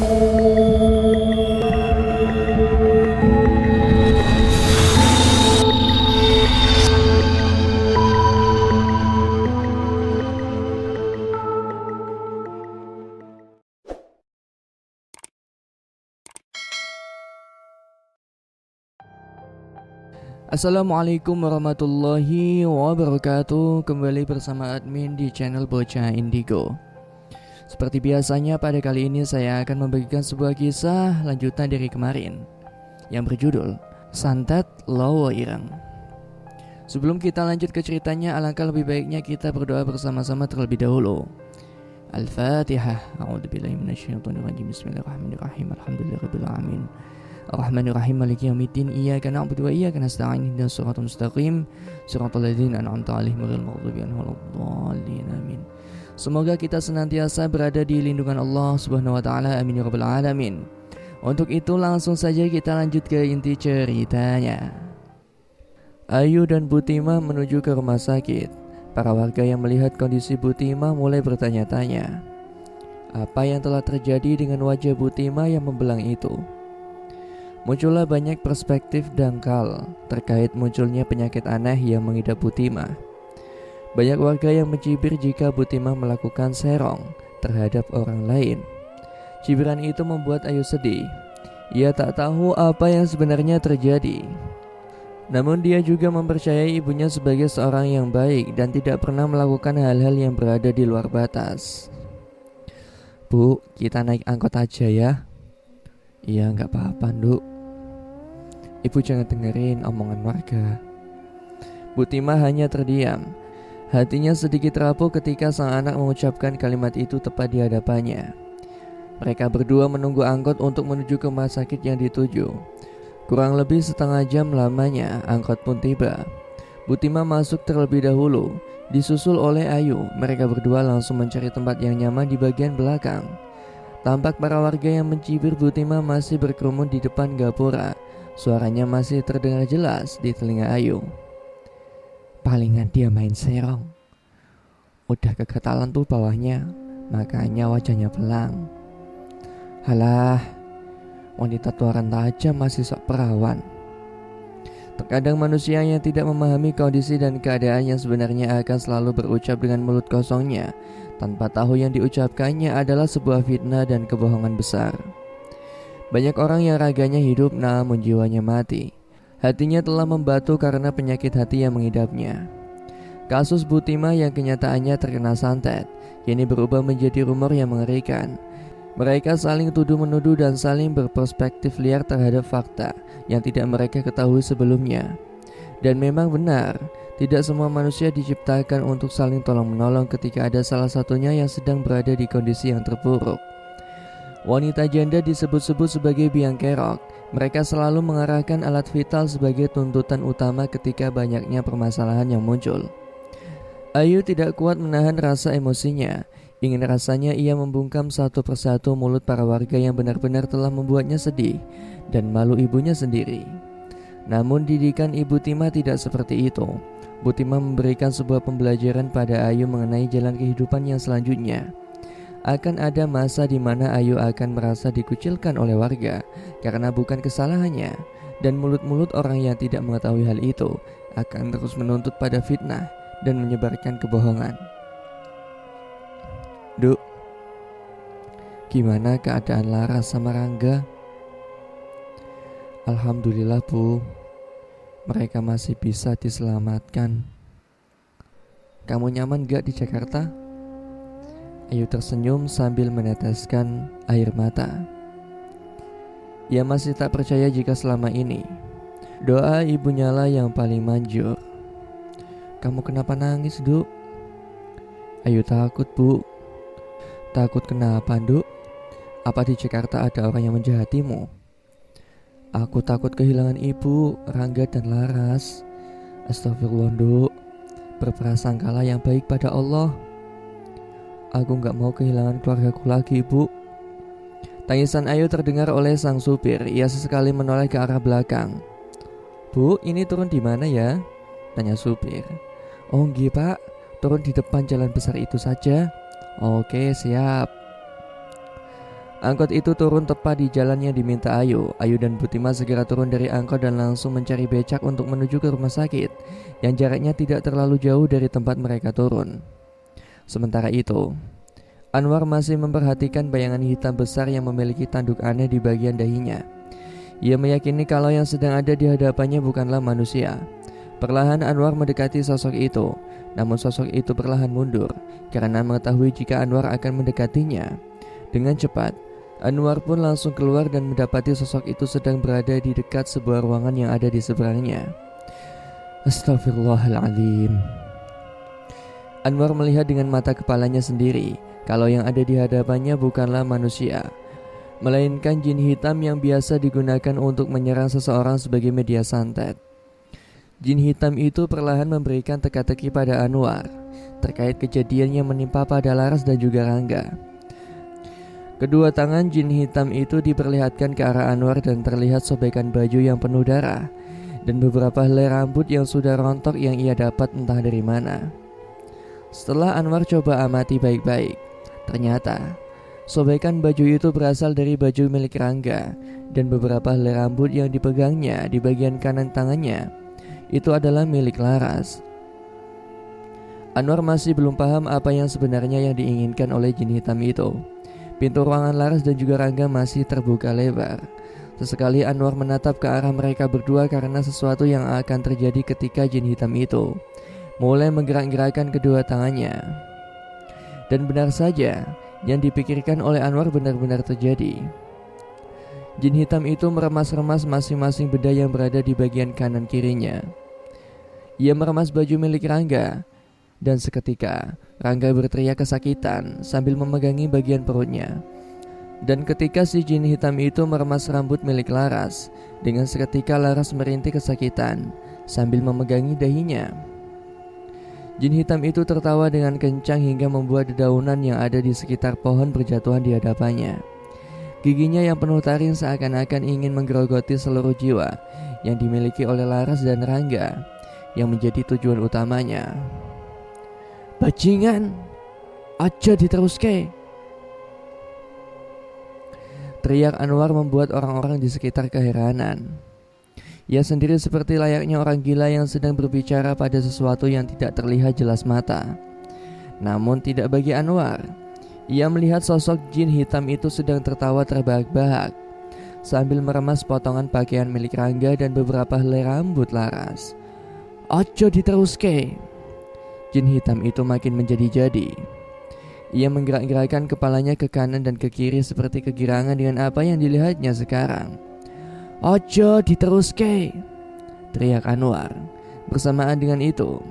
Assalamualaikum warahmatullahi wabarakatuh. Kembali bersama admin di channel Bocah Indigo. Seperti biasanya pada kali ini saya akan membagikan sebuah kisah lanjutan dari kemarin yang berjudul Santet Lowo Ireng. Sebelum kita lanjut ke ceritanya, alangkah lebih baiknya kita berdoa bersama-sama terlebih dahulu. Al-Fatihah. A'udzubillahi minasyaitonirrajim. Bismillahirrahmanirrahim. Alhamdulillahirabbil alamin. Ar-Rahmanir-Rahim Maliki Yaumiddin. Iyyaka na'budu wa iyyaka nasta'in. Ihdinas siratal mustaqim. Siratal ladzina an'amta 'alaihim ghairil maghdubi 'alaihim waladdallin. Amin. Semoga kita senantiasa berada di lindungan Allah Subhanahu wa taala. Amin ya rabbal alamin. Untuk itu langsung saja kita lanjut ke inti ceritanya. Ayu dan Butimah menuju ke rumah sakit. Para warga yang melihat kondisi Butimah mulai bertanya-tanya, apa yang telah terjadi dengan wajah Butimah yang membelang itu? Muncullah banyak perspektif dangkal terkait munculnya penyakit aneh yang mengidap Butimah. Banyak warga yang mencibir jika Butimah melakukan serong terhadap orang lain. Cibiran itu membuat Ayu sedih. Ia tak tahu apa yang sebenarnya terjadi. Namun dia juga mempercayai ibunya sebagai seorang yang baik dan tidak pernah melakukan hal-hal yang berada di luar batas. Bu, kita naik angkot aja ya. Iya, gak apa-apa, Nduk. Ibu jangan dengerin omongan warga. Butimah hanya terdiam. Hatinya sedikit rapuh ketika sang anak mengucapkan kalimat itu tepat di hadapannya. Mereka berdua menunggu angkot untuk menuju ke rumah sakit yang dituju. Kurang lebih setengah jam lamanya, angkot pun tiba. Butimah masuk terlebih dahulu, disusul oleh Ayu. Mereka berdua langsung mencari tempat yang nyaman di bagian belakang. Tampak para warga yang mencibir Butimah masih berkerumun di depan gapura. Suaranya masih terdengar jelas di telinga Ayu. Palingan dia main serong. Udah kegetalan tuh bawahnya, makanya wajahnya belang. Halah, wanita tua renta aja masih sok perawan. Terkadang manusia yang tidak memahami kondisi dan keadaan yang sebenarnya akan selalu berucap dengan mulut kosongnya, tanpa tahu yang diucapkannya adalah sebuah fitnah dan kebohongan besar. Banyak orang yang raganya hidup namun jiwanya mati. Hatinya telah membatu karena penyakit hati yang mengidapnya. Kasus Butimah yang kenyataannya terkena santet kini berubah menjadi rumor yang mengerikan. Mereka saling tuduh-menuduh dan saling berperspektif liar terhadap fakta yang tidak mereka ketahui sebelumnya. Dan memang benar, tidak semua manusia diciptakan untuk saling tolong-menolong ketika ada salah satunya yang sedang berada di kondisi yang terpuruk. Wanita janda disebut-sebut sebagai biang kerok. Mereka selalu mengarahkan alat vital sebagai tuntutan utama ketika banyaknya permasalahan yang muncul. Ayu tidak kuat menahan rasa emosinya. Ingin rasanya ia membungkam satu persatu mulut para warga yang benar-benar telah membuatnya sedih dan malu ibunya sendiri. Namun didikan Ibu Timah tidak seperti itu. Butimah memberikan sebuah pembelajaran pada Ayu mengenai jalan kehidupan yang selanjutnya. Akan ada masa di mana Ayu akan merasa dikucilkan oleh warga karena bukan kesalahannya, dan mulut-mulut orang yang tidak mengetahui hal itu akan terus menuntut pada fitnah dan menyebarkan kebohongan. Duk, gimana keadaan Laras sama Rangga? Alhamdulillah Bu, mereka masih bisa diselamatkan. Kamu nyaman gak di Jakarta? Ayu tersenyum sambil meneteskan air mata. Ia masih tak percaya jika selama ini doa ibunya lah yang paling manjur. Kamu kenapa nangis, Duk? Ayu takut, Bu. Takut kenapa, Duk? Apa di Jakarta ada orang yang menjahatimu? Aku takut kehilangan ibu, Rangga dan Laras. Astagfirullah, Duk. Berprasangkalah yang baik pada Allah. Aku gak mau kehilangan keluargaku lagi, Bu. Tangisan Ayu terdengar oleh sang supir. Ia sesekali menoleh ke arah belakang. Bu, ini turun di mana ya? Tanya supir. Oh nggih Pak, turun di depan jalan besar itu saja. Oke, siap. Angkot itu turun tepat di jalan yang diminta Ayu. Ayu dan Butima segera turun dari angkot dan langsung mencari becak untuk menuju ke rumah sakit yang jaraknya tidak terlalu jauh dari tempat mereka turun. Sementara itu, Anwar masih memperhatikan bayangan hitam besar yang memiliki tanduk aneh di bagian dahinya. Ia meyakini kalau yang sedang ada di hadapannya bukanlah manusia. Perlahan Anwar mendekati sosok itu, namun sosok itu perlahan mundur karena mengetahui jika Anwar akan mendekatinya. Dengan cepat, Anwar pun langsung keluar dan mendapati sosok itu sedang berada di dekat sebuah ruangan yang ada di seberangnya. Astagfirullahaladzim. Anwar melihat dengan mata kepalanya sendiri kalau yang ada di hadapannya bukanlah manusia, melainkan jin hitam yang biasa digunakan untuk menyerang seseorang sebagai media santet. Jin hitam itu perlahan memberikan teka-teki pada Anwar terkait kejadian yang menimpa pada Laras dan juga Rangga. Kedua tangan jin hitam itu diperlihatkan ke arah Anwar dan terlihat sobekan baju yang penuh darah dan beberapa helai rambut yang sudah rontok yang ia dapat entah dari mana. Setelah Anwar coba amati baik-baik, ternyata sobekan baju itu berasal dari baju milik Rangga dan beberapa helai rambut yang dipegangnya di bagian kanan tangannya itu adalah milik Laras. Anwar masih belum paham apa yang sebenarnya yang diinginkan oleh jin hitam itu. Pintu ruangan Laras dan juga Rangga masih terbuka lebar. Sesekali Anwar menatap ke arah mereka berdua karena sesuatu yang akan terjadi ketika jin hitam itu mulai menggerak-gerakkan kedua tangannya. Dan benar saja, yang dipikirkan oleh Anwar benar-benar terjadi. Jin hitam itu meremas-remas masing-masing benda yang berada di bagian kanan kirinya. Ia meremas baju milik Rangga, dan seketika Rangga berteriak kesakitan sambil memegangi bagian perutnya. Dan ketika si jin hitam itu meremas rambut milik Laras, dengan seketika Laras merintih kesakitan sambil memegangi dahinya. Jin hitam itu tertawa dengan kencang hingga membuat dedaunan yang ada di sekitar pohon berjatuhan di hadapannya. Giginya yang penuh taring seakan-akan ingin menggerogoti seluruh jiwa yang dimiliki oleh Laras dan Rangga yang menjadi tujuan utamanya. Bajingan, aja diteruske. Teriak Anwar membuat orang-orang di sekitar keheranan. Ia sendiri seperti layaknya orang gila yang sedang berbicara pada sesuatu yang tidak terlihat jelas mata. Namun tidak bagi Anwar. Ia melihat sosok jin hitam itu sedang tertawa terbahak-bahak sambil meremas potongan pakaian milik Rangga dan beberapa helai rambut Laras. Aja diteruske. Jin hitam itu makin menjadi-jadi. Ia menggerak-gerakkan kepalanya ke kanan dan ke kiri seperti kegirangan dengan apa yang dilihatnya sekarang. Ojo diteruske, teriak Anwar. Bersamaan dengan itu,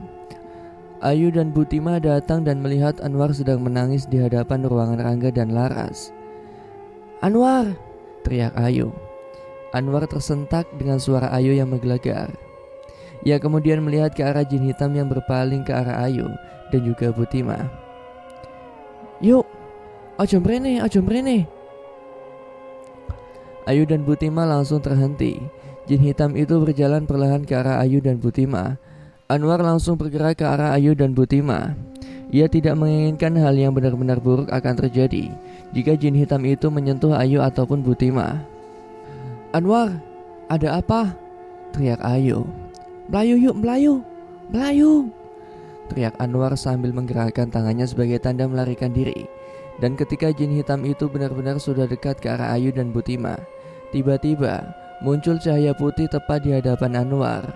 Ayu dan Butima datang dan melihat Anwar sedang menangis di hadapan ruangan Rangga dan Laras. Anwar, teriak Ayu. Anwar tersentak dengan suara Ayu yang menggelegar. Ia kemudian melihat ke arah jin hitam yang berpaling ke arah Ayu dan juga Butima. Yuk, ojo mrene, ojo mrene. Ayu dan Butima langsung terhenti. Jin hitam itu berjalan perlahan ke arah Ayu dan Butima. Anwar langsung bergerak ke arah Ayu dan Butima. Ia tidak menginginkan hal yang benar-benar buruk akan terjadi jika jin hitam itu menyentuh Ayu ataupun Butima. Anwar, ada apa? Teriak Ayu. Melayu yuk, melayu, melayu, teriak Anwar sambil menggerakkan tangannya sebagai tanda melarikan diri. Dan ketika jin hitam itu benar-benar sudah dekat ke arah Ayu dan Butima, tiba-tiba muncul cahaya putih tepat di hadapan Anwar.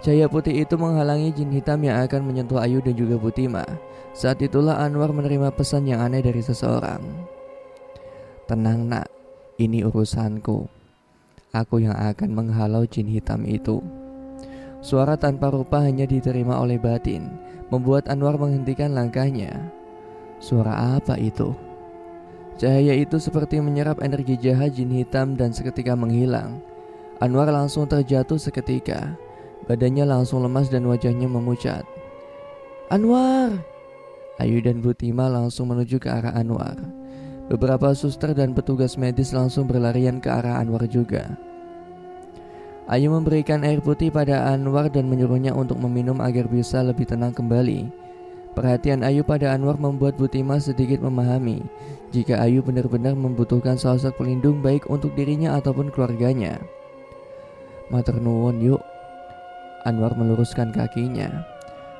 Cahaya putih itu menghalangi jin hitam yang akan menyentuh Ayu dan juga Butima. Saat itulah Anwar menerima pesan yang aneh dari seseorang. Tenang nak, ini urusanku. Aku yang akan menghalau jin hitam itu. Suara tanpa rupa hanya diterima oleh batin, membuat Anwar menghentikan langkahnya. Suara apa itu? Cahaya itu seperti menyerap energi jahat jin hitam dan seketika menghilang. Anwar langsung terjatuh seketika. Badannya langsung lemas dan wajahnya memucat. Anwar! Ayu dan Butima langsung menuju ke arah Anwar. Beberapa suster dan petugas medis langsung berlarian ke arah Anwar juga. Ayu memberikan air putih pada Anwar dan menyuruhnya untuk meminum agar bisa lebih tenang kembali. Perhatian Ayu pada Anwar membuat Butimah sedikit memahami jika Ayu benar-benar membutuhkan sosok pelindung baik untuk dirinya ataupun keluarganya. Matur nuwun yuk. Anwar meluruskan kakinya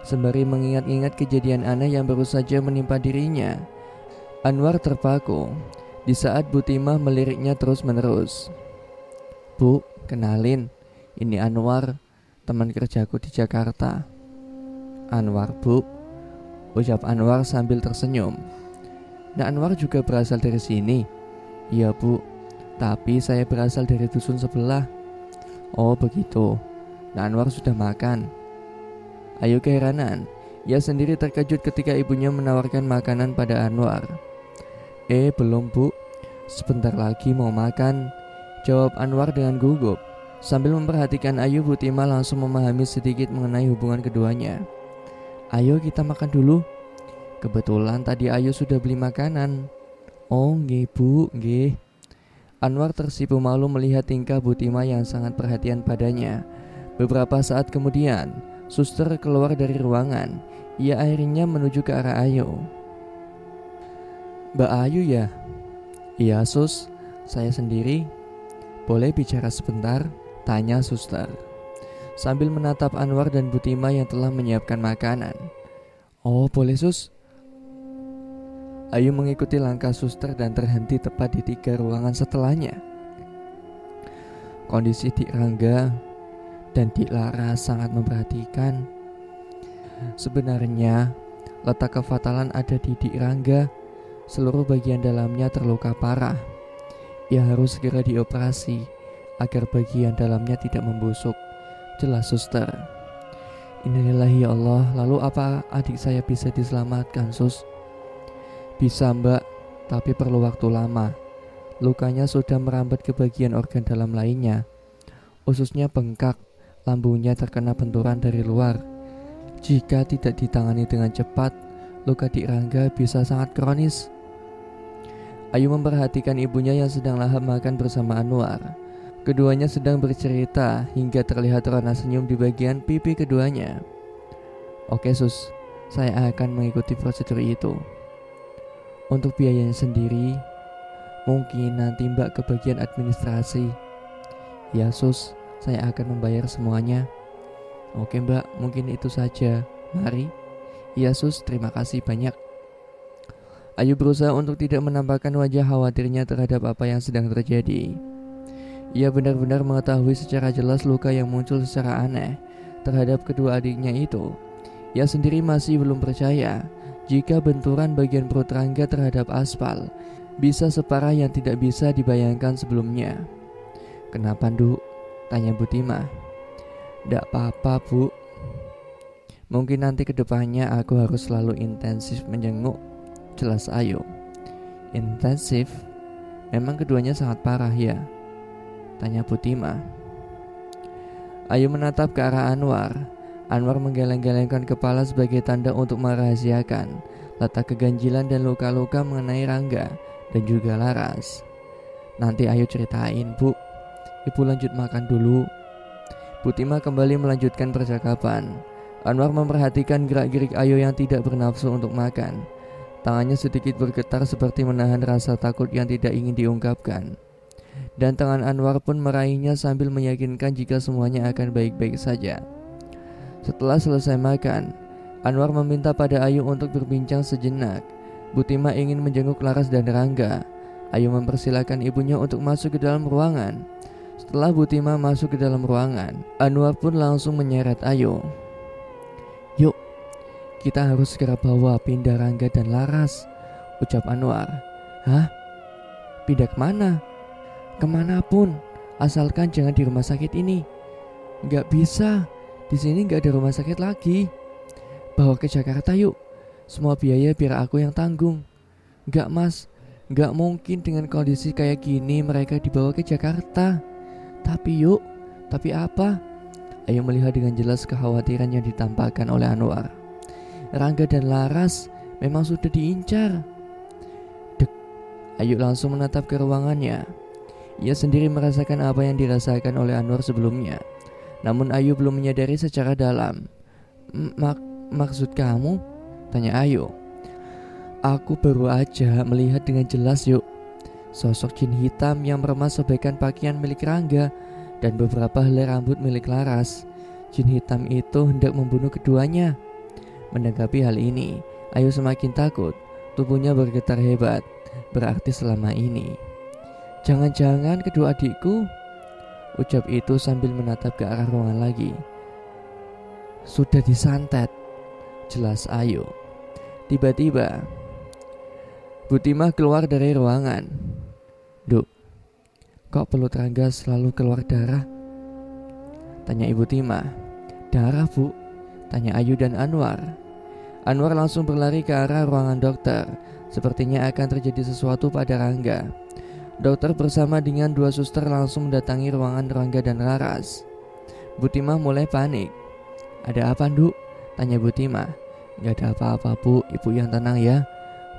sembari mengingat-ingat kejadian aneh yang baru saja menimpa dirinya. Anwar terpaku di saat Butimah meliriknya terus-menerus. Bu, kenalin, ini Anwar, teman kerjaku di Jakarta. Anwar, Bu, ucap Anwar sambil tersenyum. Nah, Anwar juga berasal dari sini? Iya, Bu, tapi saya berasal dari dusun sebelah. Oh, begitu. Nah, Anwar sudah makan? Ayu keheranan. Ia sendiri terkejut ketika ibunya menawarkan makanan pada Anwar. Belum, Bu. Sebentar lagi mau makan, jawab Anwar dengan gugup. Sambil memperhatikan Ayu, Butimah langsung memahami sedikit mengenai hubungan keduanya. Ayo kita makan dulu. Kebetulan tadi Ayu sudah beli makanan. Oh nggih Bu, nggih. Anwar tersipu malu melihat tingkah Butimah yang sangat perhatian padanya. Beberapa saat kemudian, suster keluar dari ruangan. Ia akhirnya menuju ke arah Ayu. Mbak Ayu ya? Iya sus, saya sendiri. Boleh bicara sebentar? Tanya suster sambil menatap Anwar dan Butimah yang telah menyiapkan makanan. Oh boleh sus. Ayu mengikuti langkah suster dan terhenti tepat di 3 ruangan setelahnya. Kondisi Dik Rangga dan Dik Laras sangat memperhatikan. Sebenarnya letak kefatalan ada di Dik Rangga. Seluruh bagian dalamnya terluka parah. Ia harus segera dioperasi agar bagian dalamnya tidak membusuk. Jelas suster. Innalillahi ya Allah. Lalu apa adik saya bisa diselamatkan sus? Bisa mbak, tapi perlu waktu lama. Lukanya sudah merambat ke bagian organ dalam lainnya. Ususnya bengkak, lambungnya terkena benturan dari luar. Jika tidak ditangani dengan cepat, luka Dik Rangga bisa sangat kronis. Ayu memperhatikan ibunya yang sedang lahap makan bersama Anwar. Keduanya sedang bercerita hingga terlihat rona senyum di bagian pipi keduanya. Oke sus, saya akan mengikuti prosedur itu. Untuk biayanya sendiri, mungkin nanti mbak ke bagian administrasi. Ya sus, saya akan membayar semuanya. Oke mbak, mungkin itu saja. Mari. Ya sus, terima kasih banyak. Ayu berusaha untuk tidak menampakkan wajah khawatirnya terhadap apa yang sedang terjadi. Ia benar-benar mengetahui secara jelas luka yang muncul secara aneh terhadap kedua adiknya itu. Ia sendiri masih belum percaya jika benturan bagian perut Rangga terhadap aspal bisa separah yang tidak bisa dibayangkan sebelumnya. Kenapa Nduk? Tanya Butimah. Ndak apa-apa Bu. Mungkin nanti kedepannya aku harus selalu intensif menjenguk. Jelas Ayu. Intensif? Memang keduanya sangat parah ya? Tanya Butimah. Ayu menatap ke arah Anwar. Anwar menggeleng-gelengkan kepala sebagai tanda untuk merahasiakan letak keganjilan dan luka-luka mengenai Rangga dan juga Laras. Nanti Ayu ceritain Bu. Ibu lanjut makan dulu. Butimah kembali melanjutkan percakapan. Anwar memperhatikan gerak-gerik Ayu yang tidak bernafsu untuk makan. Tangannya sedikit bergetar seperti menahan rasa takut yang tidak ingin diungkapkan. Dan tangan Anwar pun meraihnya sambil meyakinkan jika semuanya akan baik-baik saja. Setelah selesai makan, Anwar meminta pada Ayu untuk berbincang sejenak. Butimah ingin menjenguk Laras dan Rangga. Ayu mempersilahkan ibunya untuk masuk ke dalam ruangan. Setelah Butimah masuk ke dalam ruangan, Anwar pun langsung menyeret Ayu. Yuk, kita harus segera bawa pindah Rangga dan Laras, ucap Anwar. Hah? Pindah kemana? Kemanapun, asalkan jangan di rumah sakit ini. Gak bisa, di sini gak ada rumah sakit lagi. Bawa ke Jakarta yuk, semua biaya biar aku yang tanggung. Gak mas, gak mungkin dengan kondisi kayak gini mereka dibawa ke Jakarta. Tapi yuk, tapi apa? Ayu melihat dengan jelas kekhawatiran yang ditampakkan oleh Anwar. Rangga dan Laras memang sudah diincar. Dek, Ayu langsung menatap ke ruangannya. Ia sendiri merasakan apa yang dirasakan oleh Anwar sebelumnya. Namun Ayu belum menyadari secara dalam. Maksud kamu? Tanya Ayu. Aku baru aja melihat dengan jelas yuk. Sosok jin hitam yang meremas sebaikan pakaian milik Rangga dan beberapa helai rambut milik Laras. Jin hitam itu hendak membunuh keduanya. Menanggapi hal ini, Ayu semakin takut. Tubuhnya bergetar hebat. Berarti selama ini jangan-jangan kedua adikku, ucap itu sambil menatap ke arah ruangan lagi. Sudah disantet, jelas Ayu. Tiba-tiba Bu Timah keluar dari ruangan. Duk, kok perut Rangga selalu keluar darah? Tanya Ibu Timah. Darah, Bu? Tanya Ayu dan Anwar. Anwar langsung berlari ke arah ruangan dokter. Sepertinya akan terjadi sesuatu pada Rangga. Dokter bersama dengan 2 suster langsung mendatangi ruangan Rangga dan Laras. Bu Timah mulai panik. Ada apa, Nduk? Tanya Bu Timah. Gak ada apa-apa, Bu. Ibu yang tenang ya.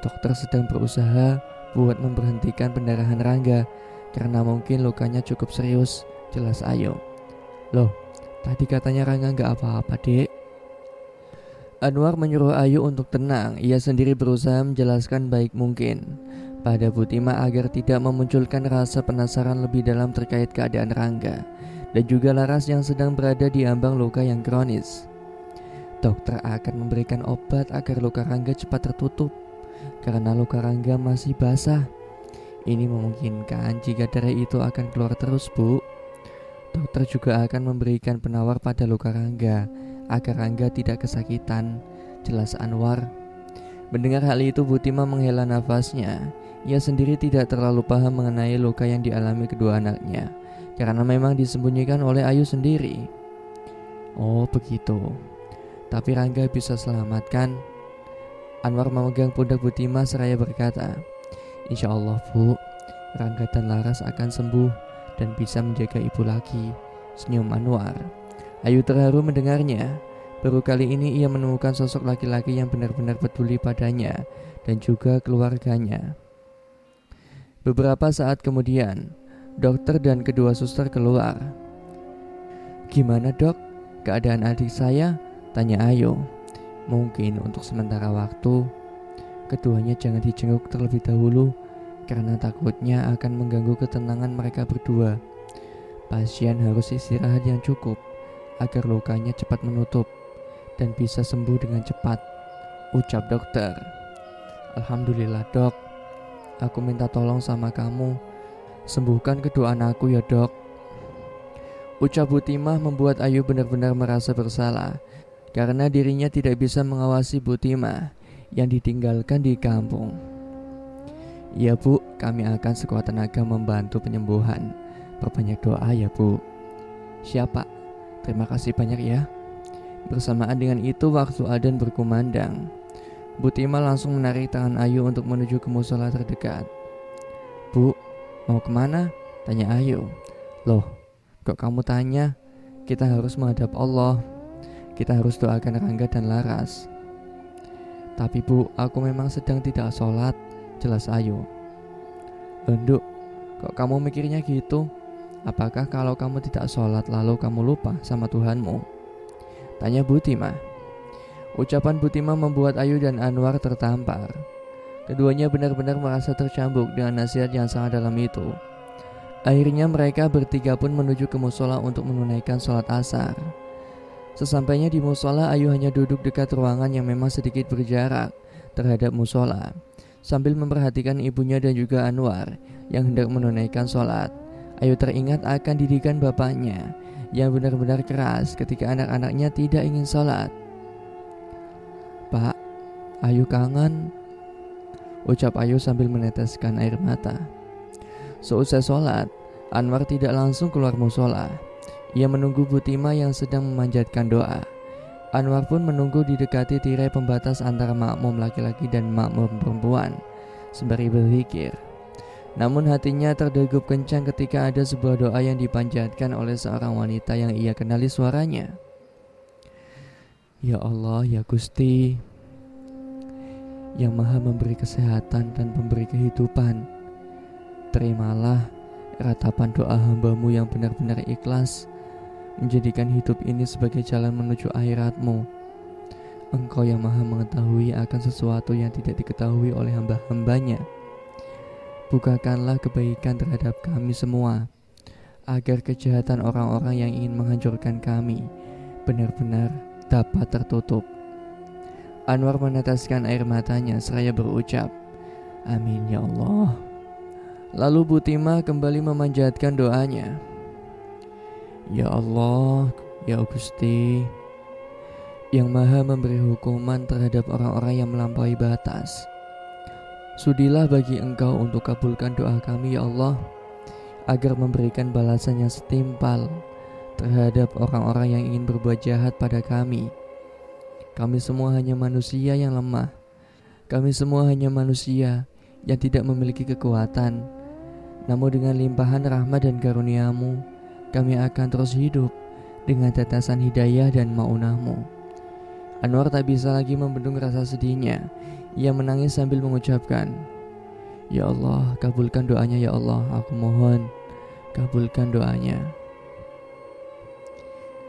Dokter sedang berusaha buat memberhentikan pendarahan Rangga karena mungkin lukanya cukup serius, jelas Ayu. Loh, tadi katanya Rangga gak apa-apa, Dek. Anwar menyuruh Ayu untuk tenang. Ia sendiri berusaha menjelaskan baik mungkin pada Bu Timah agar tidak memunculkan rasa penasaran lebih dalam terkait keadaan Rangga dan juga Laras yang sedang berada di ambang luka yang kronis. Dokter akan memberikan obat agar luka Rangga cepat tertutup karena luka Rangga masih basah. Ini memungkinkan jika darah itu akan keluar terus, Bu. Dokter juga akan memberikan penawar pada luka Rangga agar Rangga tidak kesakitan, jelas Anwar. Mendengar hal itu, Bu Timah menghela nafasnya. Ia sendiri tidak terlalu paham mengenai luka yang dialami kedua anaknya karena memang disembunyikan oleh Ayu sendiri. Oh begitu. Tapi Rangga bisa selamatkan? Anwar memegang pundak Bu Timah seraya berkata, Insya Allah, Bu, Rangga dan Laras akan sembuh dan bisa menjaga ibu lagi, senyum Anwar. Ayu terharu mendengarnya. Baru kali ini ia menemukan sosok laki-laki yang benar-benar peduli padanya dan juga keluarganya. Beberapa saat kemudian, dokter dan kedua suster keluar. Gimana, Dok? Keadaan adik saya? Tanya Ayu. Mungkin untuk sementara waktu keduanya jangan dijenguk terlebih dahulu karena takutnya akan mengganggu ketenangan mereka berdua. Pasien harus istirahat yang cukup agar lukanya cepat menutup dan bisa sembuh dengan cepat, ucap dokter. Alhamdulillah, Dok. Aku minta tolong sama kamu, sembuhkan kedua anakku ya, Dok. Ucap Bu Timah membuat Ayu benar-benar merasa bersalah karena dirinya tidak bisa mengawasi Bu Timah yang ditinggalkan di kampung. Ya, Bu, kami akan sekuat tenaga membantu penyembuhan. Perbanyak doa ya, Bu. Siapa? Terima kasih banyak ya. Bersamaan dengan itu waktu adzan berkumandang. Bu Timah langsung menarik tangan Ayu untuk menuju ke musola terdekat. Bu, mau kemana? Tanya Ayu. Loh, kok kamu tanya? Kita harus menghadap Allah. Kita harus doakan Rangga dan Laras. Tapi Bu, aku memang sedang tidak sholat, jelas Ayu. Nduk, kok kamu mikirnya gitu? Apakah kalau kamu tidak sholat lalu kamu lupa sama Tuhanmu? Tanya Bu Timah. Ucapan Bu Timah membuat Ayu dan Anwar tertampar. Keduanya benar-benar merasa tercambuk dengan nasihat yang sangat dalam itu. Akhirnya mereka bertiga pun menuju ke musola untuk menunaikan sholat asar. Sesampainya di musola, Ayu hanya duduk dekat ruangan yang memang sedikit berjarak terhadap musola, sambil memperhatikan ibunya dan juga Anwar yang hendak menunaikan sholat. Ayu teringat akan didikan bapaknya yang benar-benar keras ketika anak-anaknya tidak ingin sholat. Pak, Ayu kangen, ucap Ayu sambil meneteskan air mata. Seusai sholat, Anwar tidak langsung keluar musola. Ia menunggu Bu Timah yang sedang memanjatkan doa. Anwar pun menunggu didekati tirai pembatas antara makmum laki-laki dan makmum perempuan sembari berzikir. Namun hatinya terdegup kencang ketika ada sebuah doa yang dipanjatkan oleh seorang wanita yang ia kenali suaranya. Ya Allah, ya Gusti, yang maha memberi kesehatan dan memberi kehidupan, terimalah ratapan doa hamba-Mu yang benar-benar ikhlas, menjadikan hidup ini sebagai jalan menuju akhirat-Mu. Engkau yang maha mengetahui akan sesuatu yang tidak diketahui oleh hamba-hambanya. Bukakanlah kebaikan terhadap kami semua, agar kejahatan orang-orang yang ingin menghancurkan kami benar-benar dapat tertutup. Anwar meneteskan air matanya seraya berucap, amin ya Allah. Lalu Butimah kembali memanjatkan doanya. Ya Allah, ya Gusti, yang maha memberi hukuman terhadap orang-orang yang melampaui batas. Sudilah bagi Engkau untuk kabulkan doa kami ya Allah, agar memberikan balasan yang setimpal terhadap orang-orang yang ingin berbuat jahat pada kami. Kami semua hanya manusia yang lemah. Kami semua hanya manusia yang tidak memiliki kekuatan. Namun dengan limpahan rahmat dan karunia-Mu, kami akan terus hidup dengan tetesan hidayah dan ma'unah-Mu. Anwar tak bisa lagi membendung rasa sedihnya. Ia menangis sambil mengucapkan, ya Allah, kabulkan doanya ya Allah, aku mohon, kabulkan doanya.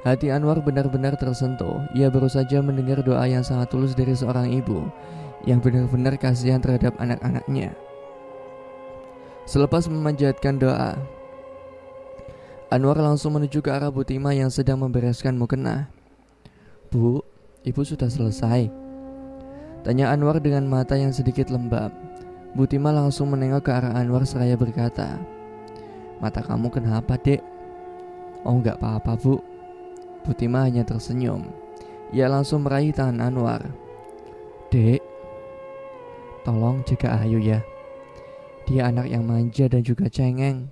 Hati Anwar benar-benar tersentuh. Ia baru saja mendengar doa yang sangat tulus dari seorang ibu yang benar-benar kasihan terhadap anak-anaknya. Selepas memanjatkan doa, Anwar langsung menuju ke arah Butimah yang sedang membereskan mukena. Bu, ibu sudah selesai? Tanya Anwar dengan mata yang sedikit lembab. Butimah langsung menengok ke arah Anwar seraya berkata, mata kamu kenapa dek? Oh enggak apa-apa bu. Butimah hanya tersenyum. Ia langsung meraih tangan Anwar. Dek, tolong jaga Ayu ya. Dia anak yang manja dan juga cengeng.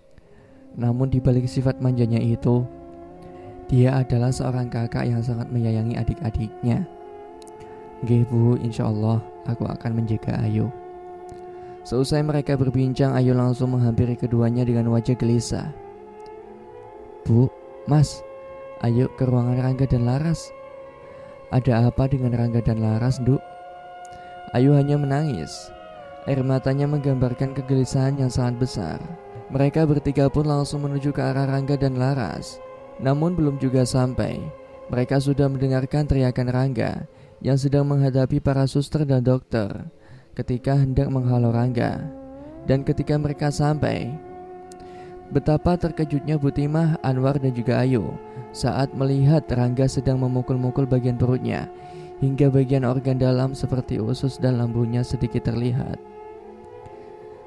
Namun dibalik sifat manjanya itu, dia adalah seorang kakak yang sangat menyayangi adik-adiknya. Nggih bu, insya Allah aku akan menjaga Ayu. Seusai mereka berbincang, Ayu langsung menghampiri keduanya dengan wajah gelisah. Bu, mas, ayo ke ruangan Rangga dan Laras. Ada apa dengan Rangga dan Laras, Nduk? Ayu hanya menangis. Air matanya menggambarkan kegelisahan yang sangat besar. Mereka bertiga pun langsung menuju ke arah Rangga dan Laras. Namun belum juga sampai, mereka sudah mendengarkan teriakan Rangga yang sedang menghadapi para suster dan dokter ketika hendak menghalau Rangga. Dan ketika mereka sampai, betapa terkejutnya Butimah, Anwar dan juga Ayu saat melihat Rangga sedang memukul-mukul bagian perutnya hingga bagian organ dalam seperti usus dan lambungnya sedikit terlihat.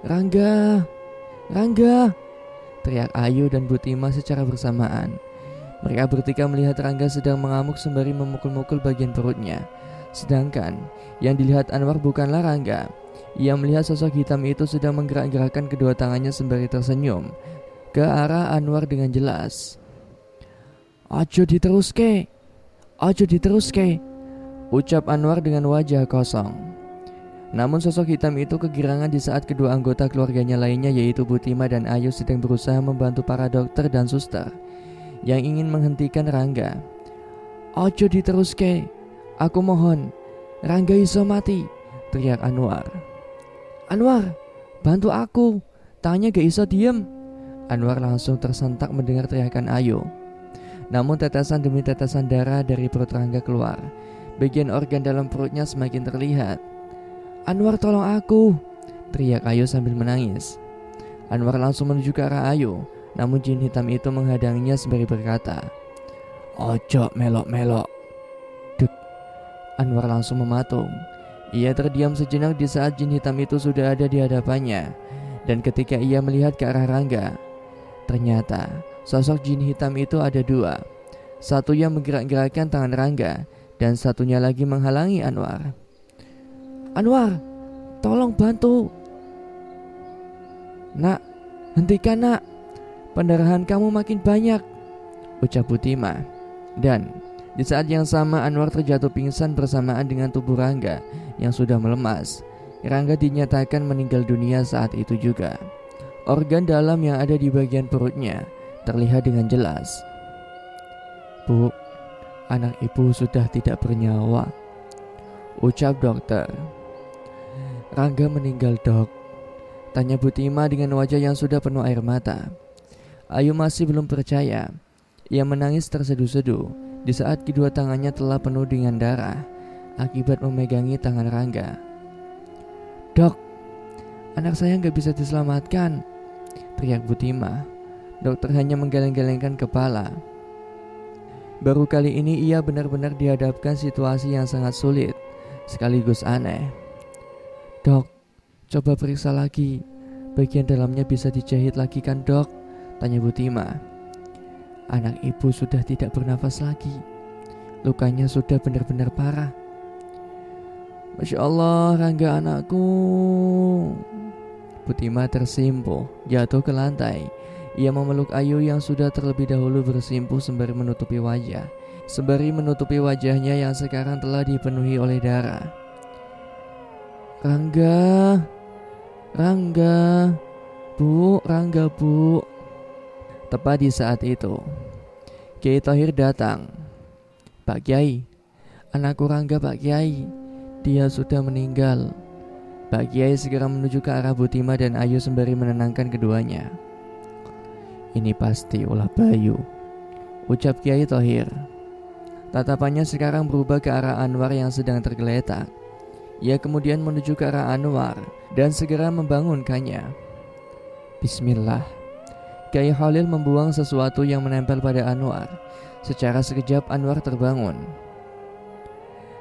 Rangga, Rangga, teriak Ayu dan Butimah secara bersamaan. Mereka bertiga melihat Rangga sedang mengamuk sembari memukul-mukul bagian perutnya. Sedangkan yang dilihat Anwar bukanlah Rangga. Ia melihat sosok hitam itu sedang menggerak-gerakkan kedua tangannya sembari tersenyum ke arah Anwar dengan jelas. Ajo diteruske, ucap Anwar dengan wajah kosong. Namun sosok hitam itu kegirangan di saat kedua anggota keluarganya lainnya yaitu Butimah dan Ayu sedang berusaha membantu para dokter dan suster yang ingin menghentikan Rangga. Ajo diteruske, aku mohon, Rangga iso mati, teriak Anwar. Anwar, bantu aku, tangannya gak iso diem. Anwar langsung tersentak mendengar teriakan Ayu. Namun tetesan demi tetesan darah dari perut Rangga keluar. Bagian organ dalam perutnya semakin terlihat. Anwar tolong aku, teriak Ayu sambil menangis. Anwar langsung menuju ke arah Ayu. Namun jin hitam itu menghadangnya sembari berkata, ojo melok-melok. Duk. Anwar langsung mematung. Ia terdiam sejenak di saat jin hitam itu sudah ada di hadapannya. Dan ketika ia melihat ke arah Rangga, ternyata sosok jin hitam itu ada dua. Satu yang menggerak-gerakkan tangan Rangga dan satunya lagi menghalangi Anwar. Anwar, tolong bantu. Nak, hentikan nak. Pendarahan kamu makin banyak, ucap Butimah. Dan di saat yang sama Anwar terjatuh pingsan bersamaan dengan tubuh Rangga yang sudah melemas. Rangga dinyatakan meninggal dunia saat itu juga. Organ dalam yang ada di bagian perutnya terlihat dengan jelas. Bu, anak ibu sudah tidak bernyawa, ucap dokter. Rangga meninggal dok, tanya Butimah dengan wajah yang sudah penuh air mata. Ayu masih belum percaya. Ia menangis terseduh-seduh di saat kedua tangannya telah penuh dengan darah. akibat memegangi tangan Rangga. "Dok, anak saya nggak bisa diselamatkan," teriak Butima. Dokter hanya menggeleng-gelengkan kepala. Baru kali ini ia benar-benar dihadapkan situasi yang sangat sulit, sekaligus aneh. "Dok, coba periksa lagi. Bagian dalamnya bisa dijahit lagi kan, Dok?" tanya Butima. Anak ibu sudah tidak bernafas lagi. Lukanya sudah benar-benar parah. "Masya Allah, Rangga anakku." Butima tersimpuh, jatuh ke lantai. Ia memeluk Ayu yang sudah terlebih dahulu bersimpuh sembari menutupi wajahnya yang sekarang telah dipenuhi oleh darah. "Rangga, Rangga, Bu, Rangga, Bu." Tepat di saat itu, Kiai Thohir datang. "Pak Kiai, anakku Rangga, Pak Kiai. Dia sudah meninggal." Pak Kiai segera menuju ke arah Butima dan Ayu sembari menenangkan keduanya. "Ini pasti ulah Bayu," ucap Kiai Thohir. Tatapannya sekarang berubah ke arah Anwar yang sedang tergeletak. Ia kemudian menuju ke arah Anwar dan segera membangunkannya. "Bismillah." Kiai Khalil membuang sesuatu yang menempel pada Anwar. Secara sekejap Anwar terbangun.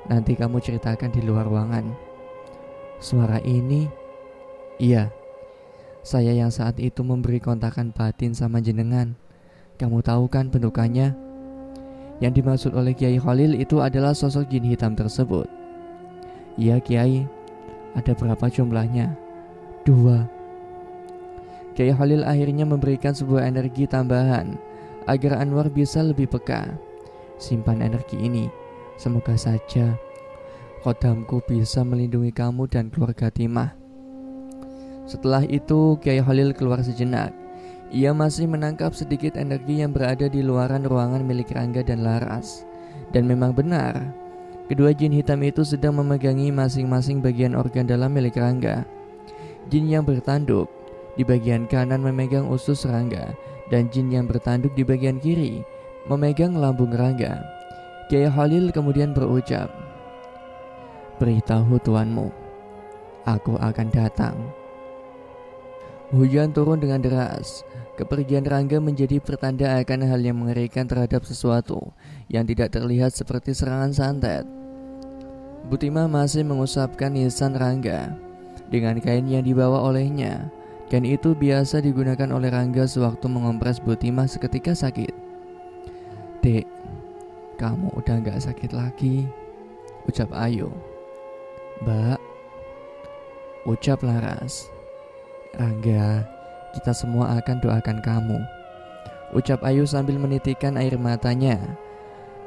"Nanti kamu ceritakan di luar ruangan." "Suara ini?" "Iya, saya yang saat itu memberi kontakan batin sama jenengan. Kamu tahu kan bentukannya?" Yang dimaksud oleh Kiai Khalil itu adalah sosok jin hitam tersebut. "Iya Kiai." "Ada berapa jumlahnya?" "2." Kiai Khalil akhirnya memberikan sebuah energi tambahan agar Anwar bisa lebih peka. "Simpan energi ini. Semoga saja kodamku bisa melindungi kamu dan keluarga Timah." Setelah itu Kiai Khalil keluar sejenak. Ia masih menangkap sedikit energi yang berada di luaran ruangan milik Rangga dan Laras. Dan memang benar, kedua jin hitam itu sedang memegangi masing-masing bagian organ dalam milik Rangga. Jin yang bertanduk di bagian kanan memegang usus Rangga, dan jin yang bertanduk di bagian kiri memegang lambung Rangga. Kiai Khalil kemudian berucap, "Beritahu tuanmu, aku akan datang." Hujan turun dengan deras. Kepergian Rangga menjadi pertanda akan hal yang mengerikan terhadap sesuatu yang tidak terlihat seperti serangan santet. Butima masih mengusapkan nisan Rangga dengan kain yang dibawa olehnya. Kain itu biasa digunakan oleh Rangga sewaktu mengompres Butima seketika sakit. "Dek, kamu udah gak sakit lagi," ucap Ayu. "Mbak," ucap Laras. "Rangga, kita semua akan doakan kamu," ucap Ayu sambil menitikkan air matanya.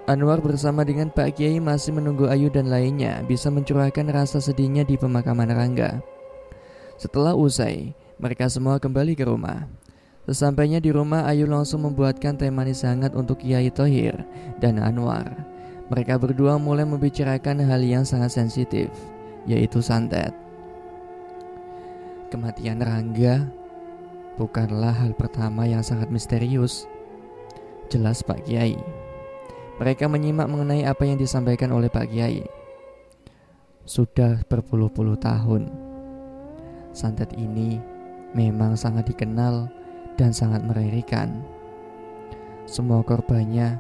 Anwar bersama dengan Pak Kiai masih menunggu Ayu dan lainnya bisa mencurahkan rasa sedihnya di pemakaman Rangga. Setelah usai, mereka semua kembali ke rumah. Sesampainya di rumah, Ayu langsung membuatkan teh manis hangat untuk Kiai Thohir dan Anwar. Mereka berdua mulai membicarakan hal yang sangat sensitif, yaitu santet. Kematian Rangga bukanlah hal pertama yang sangat misterius, jelas Pak Kiai. Mereka menyimak mengenai apa yang disampaikan oleh Pak Kiai. Sudah berpuluh-puluh tahun, santet ini memang sangat dikenal dan sangat mengerikan. Semua korbannya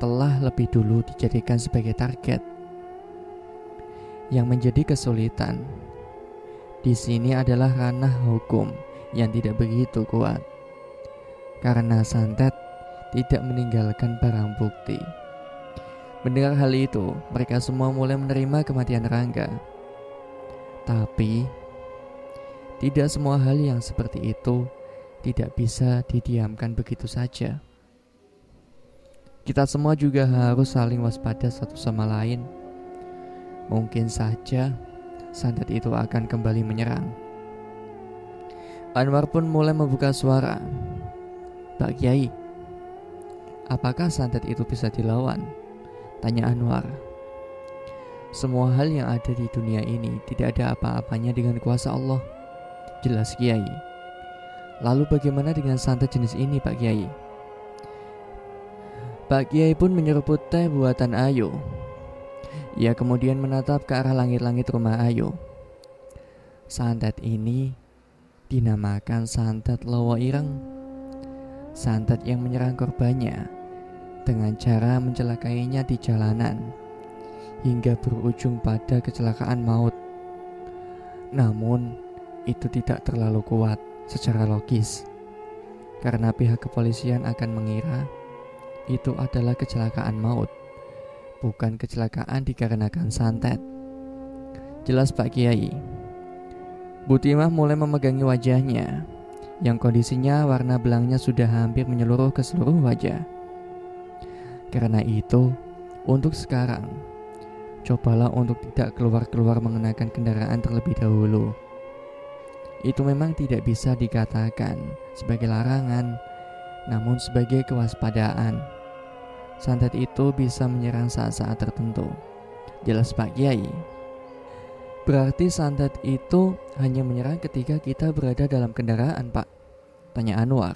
telah lebih dulu dijadikan sebagai target. Yang menjadi kesulitan di sini adalah ranah hukum yang tidak begitu kuat, karena santet tidak meninggalkan barang bukti. Mendengar hal itu, mereka semua mulai menerima kematian Rangga. Tapi, tidak semua hal yang seperti itu tidak bisa didiamkan begitu saja. Kita semua juga harus saling waspada satu sama lain. Mungkin saja santet itu akan kembali menyerang. Anwar pun mulai membuka suara. "Pak Kiai, apakah santet itu bisa dilawan?" tanya Anwar. "Semua hal yang ada di dunia ini tidak ada apa-apanya dengan kuasa Allah," jelas Kiai. "Lalu bagaimana dengan santet jenis ini, Pak Kiai?" Pak Kiai pun menyeruput teh buatan Ayu. Ia kemudian menatap ke arah langit-langit rumah Ayu. Santet ini dinamakan santet Lowo Ireng. Santet yang menyerang korbannya dengan cara mencelakainya di jalanan hingga berujung pada kecelakaan maut. Namun itu tidak terlalu kuat secara logis, karena pihak kepolisian akan mengira itu adalah kecelakaan maut, bukan kecelakaan dikarenakan santet. Jelas Pak Kiai. Bu Timah mulai memegangi wajahnya, yang kondisinya warna belangnya sudah hampir menyeluruh ke seluruh wajah. Karena itu, untuk sekarang, cobalah untuk tidak keluar-keluar mengenakan kendaraan terlebih dahulu. Itu memang tidak bisa dikatakan sebagai larangan, namun sebagai kewaspadaan. Santet itu bisa menyerang saat-saat tertentu. Jelas Pak Kiai. Berarti santet itu hanya menyerang ketika kita berada dalam kendaraan, Pak? Tanya Anwar.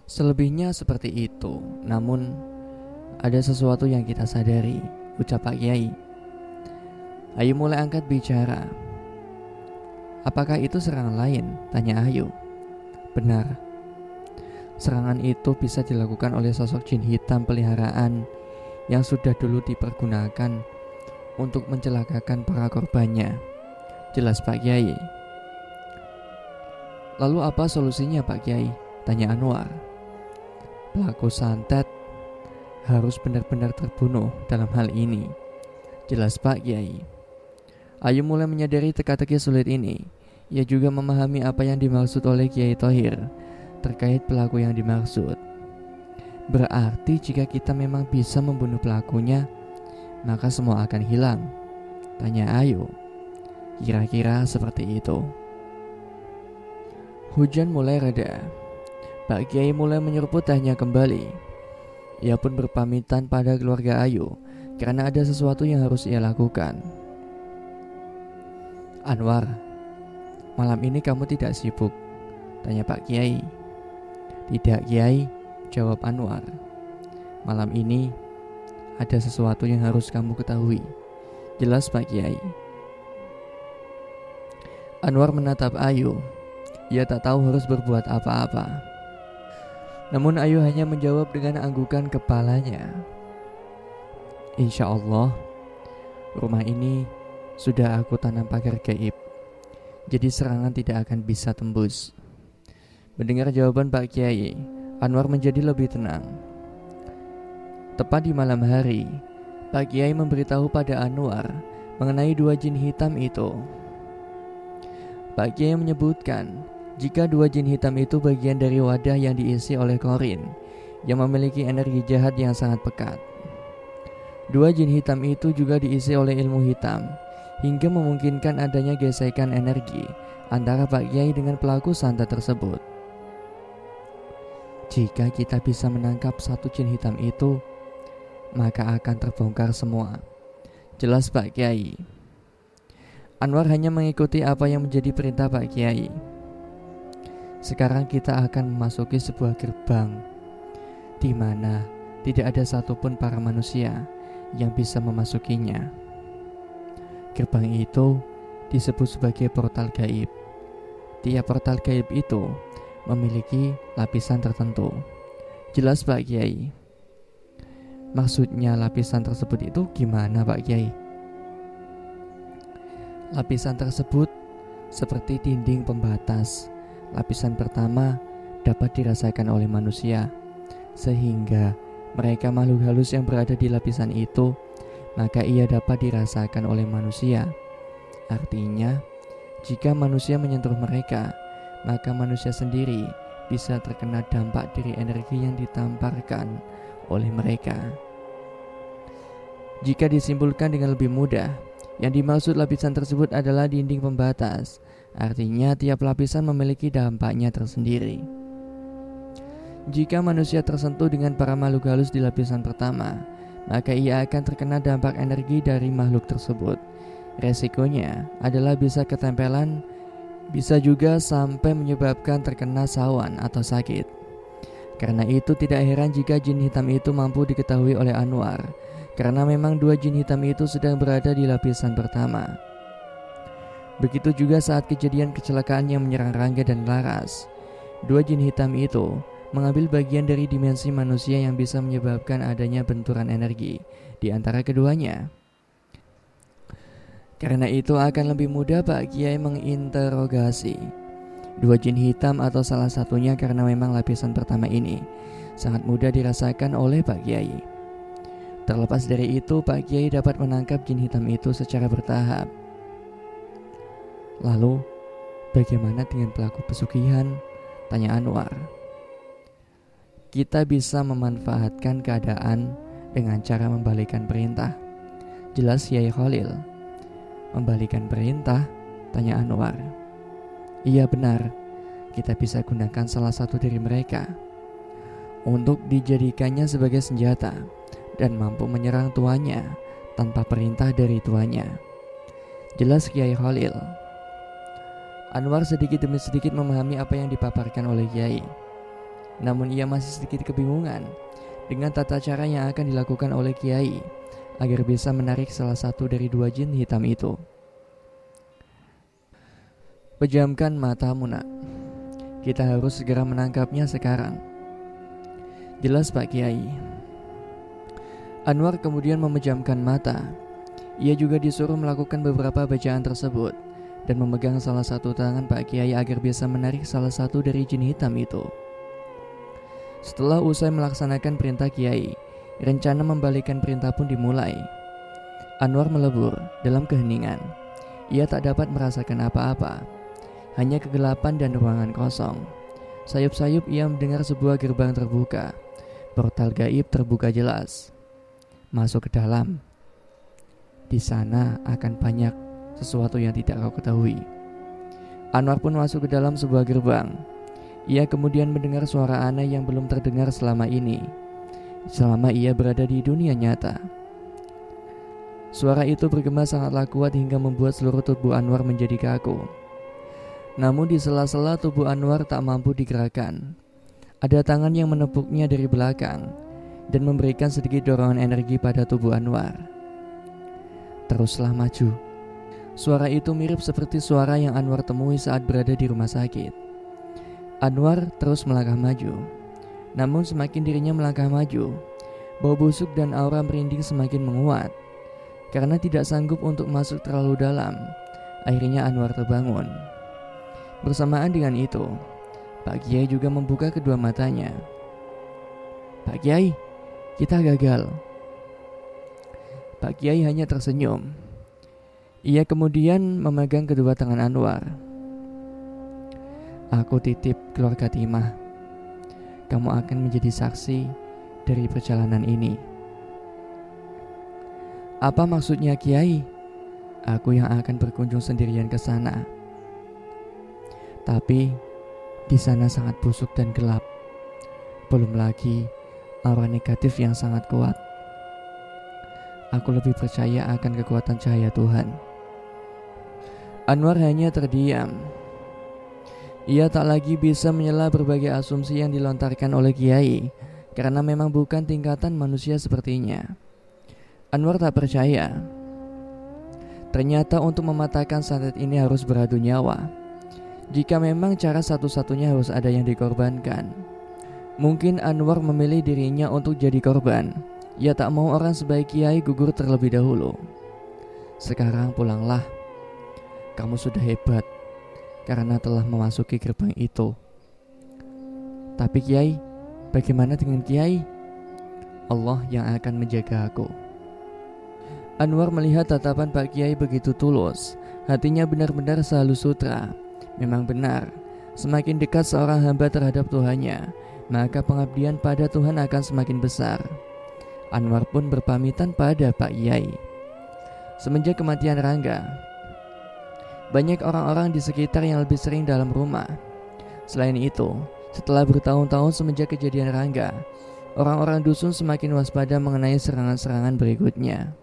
Selebihnya seperti itu, namun ada sesuatu yang kita sadari, ucap Pak Kiai. Ayu mulai angkat bicara. Apakah itu serangan lain? Tanya Ayu. Benar. Serangan itu bisa dilakukan oleh sosok jin hitam peliharaan yang sudah dulu dipergunakan untuk mencelakakan para korbannya. Jelas Pak Kiai. Lalu apa solusinya Pak Kiai? Tanya Anwar. Pelaku santet harus benar-benar terbunuh dalam hal ini. Jelas Pak Kiai. Ayu mulai menyadari teka-teki sulit ini. Ia juga memahami apa yang dimaksud oleh Kiai Thohir terkait pelaku yang dimaksud. Berarti jika kita memang bisa membunuh pelakunya, maka semua akan hilang. Tanya Ayu. Kira-kira seperti itu. Hujan mulai reda. Pak Kiai mulai menyeruput tehnya kembali. Ia pun berpamitan pada keluarga Ayu karena ada sesuatu yang harus ia lakukan. Anwar, malam ini kamu tidak sibuk? Tanya Pak Kiai. Tidak Kiai, jawab Anwar. Malam ini ada sesuatu yang harus kamu ketahui. Jelas Pak Kiai. Anwar menatap Ayu. Ia tak tahu harus berbuat apa-apa. Namun Ayu hanya menjawab dengan anggukan kepalanya. Insya Allah, rumah ini sudah aku tanam pagar gaib, jadi serangan tidak akan bisa tembus. Mendengar jawaban Pak Kiai, Anwar menjadi lebih tenang. Tepat di malam hari, Pak Kiai memberitahu pada Anwar mengenai 2 jin hitam itu. Pak Kiai menyebutkan jika 2 jin hitam itu bagian dari wadah yang diisi oleh korin yang memiliki energi jahat yang sangat pekat. 2 jin hitam itu juga diisi oleh ilmu hitam hingga memungkinkan adanya gesekan energi antara Pak Kiai dengan pelaku santet tersebut. Jika kita bisa menangkap 1 jin hitam itu, maka akan terbongkar semua. Jelas Pak Kiai. Anwar hanya mengikuti apa yang menjadi perintah Pak Kiai. Sekarang kita akan memasuki sebuah gerbang di mana tidak ada satupun para manusia yang bisa memasukinya. Gerbang itu disebut sebagai portal gaib. Tiap portal gaib itu memiliki lapisan tertentu. Jelas Pak Kiai. Maksudnya lapisan tersebut itu gimana Pak Kiai? Lapisan tersebut seperti dinding pembatas. Lapisan pertama dapat dirasakan oleh manusia, sehingga mereka makhluk halus yang berada di lapisan itu, maka ia dapat dirasakan oleh manusia. Artinya, jika manusia menyentuh mereka, maka manusia sendiri bisa terkena dampak dari energi yang ditamparkan oleh mereka. Jika disimpulkan dengan lebih mudah, yang dimaksud lapisan tersebut adalah dinding pembatas. Artinya tiap lapisan memiliki dampaknya tersendiri. Jika manusia tersentuh dengan para makhluk halus di lapisan pertama, maka ia akan terkena dampak energi dari makhluk tersebut. Resikonya adalah bisa ketempelan, bisa juga sampai menyebabkan terkena sawan atau sakit. Karena itu tidak heran jika jin hitam itu mampu diketahui oleh Anwar, karena memang dua jin hitam itu sedang berada di lapisan pertama. Begitu juga saat kejadian kecelakaan yang menyerang Rangga dan Laras. Dua jin hitam itu mengambil bagian dari dimensi manusia yang bisa menyebabkan adanya benturan energi di antara keduanya. Karena itu akan lebih mudah Pak Kiai menginterogasi dua jin hitam atau salah satunya, karena memang lapisan pertama ini sangat mudah dirasakan oleh Pak Kiai. Terlepas dari itu, Pak Kiai dapat menangkap jin hitam itu secara bertahap. Lalu, bagaimana dengan pelaku pesugihan? Tanya Anwar. Kita bisa memanfaatkan keadaan dengan cara membalikan perintah. Jelas Yai Khalil. Membalikan perintah? Tanya Anwar. Iya benar, kita bisa gunakan salah satu dari mereka untuk dijadikannya sebagai senjata dan mampu menyerang tuannya tanpa perintah dari tuannya. Jelas Kiai Khalil. Anwar sedikit demi sedikit memahami apa yang dipaparkan oleh Kiai. Namun ia masih sedikit kebingungan dengan tata cara yang akan dilakukan oleh Kiai agar bisa menarik salah satu dari dua jin hitam itu. Pejamkan matamu nak, kita harus segera menangkapnya sekarang. Jelas Pak Kiai. Anwar kemudian memejamkan mata. Ia juga disuruh melakukan beberapa bacaan tersebut dan memegang salah satu tangan Pak Kiai agar bisa menarik salah satu dari jin hitam itu. Setelah usai melaksanakan perintah Kiai, rencana membalikan perintah pun dimulai. Anwar melebur dalam keheningan. Ia tak dapat merasakan apa-apa, hanya kegelapan dan ruangan kosong. Sayup-sayup ia mendengar sebuah gerbang terbuka. Portal gaib terbuka jelas. Masuk ke dalam. Di sana akan banyak sesuatu yang tidak kau ketahui. Anwar pun masuk ke dalam sebuah gerbang. Ia kemudian mendengar suara aneh yang belum terdengar selama ini, selama ia berada di dunia nyata. Suara itu bergema sangatlah kuat hingga membuat seluruh tubuh Anwar menjadi kaku. Namun di sela-sela tubuh Anwar tak mampu digerakkan. Ada tangan yang menepuknya dari belakang dan memberikan sedikit dorongan energi pada tubuh Anwar. Teruslah maju. Suara itu mirip seperti suara yang Anwar temui saat berada di rumah sakit. Anwar terus melangkah maju. Namun semakin dirinya melangkah maju, bau busuk dan aura merinding semakin menguat. Karena tidak sanggup untuk masuk terlalu dalam, akhirnya Anwar terbangun. Bersamaan dengan itu, Pak Kiai juga membuka kedua matanya. Pak Kiai, kita gagal. Pak Kiai hanya tersenyum. Ia kemudian memegang kedua tangan Anwar. Aku titip keluarga Timah. Kamu akan menjadi saksi dari perjalanan ini. Apa maksudnya Kiai? Aku yang akan berkunjung sendirian ke sana. Tapi di sana sangat busuk dan gelap. Belum lagi aura negatif yang sangat kuat. Aku lebih percaya akan kekuatan cahaya Tuhan. Anwar hanya terdiam. Ia tak lagi bisa menyela berbagai asumsi yang dilontarkan oleh Kiai, karena memang bukan tingkatan manusia sepertinya. Anwar tak percaya. Ternyata untuk mematahkan santet ini harus beradu nyawa. Jika memang cara satu-satunya harus ada yang dikorbankan, mungkin Anwar memilih dirinya untuk jadi korban. Ia tak mau orang sebaik Kiai gugur terlebih dahulu. Sekarang pulanglah. Kamu sudah hebat karena telah memasuki gerbang itu. Tapi Kiai, bagaimana dengan Kiai? Allah yang akan menjaga aku. Anwar melihat tatapan Pak Kiai begitu tulus. Hatinya benar-benar sehalus sutra. Memang benar, semakin dekat seorang hamba terhadap Tuhannya, maka pengabdian pada Tuhan akan semakin besar. Anwar pun berpamitan pada Pak Kiai. Semenjak kematian Rangga, banyak orang-orang di sekitar yang lebih sering dalam rumah. Selain itu, setelah bertahun-tahun semenjak kejadian Rangga, orang-orang dusun semakin waspada mengenai serangan-serangan berikutnya.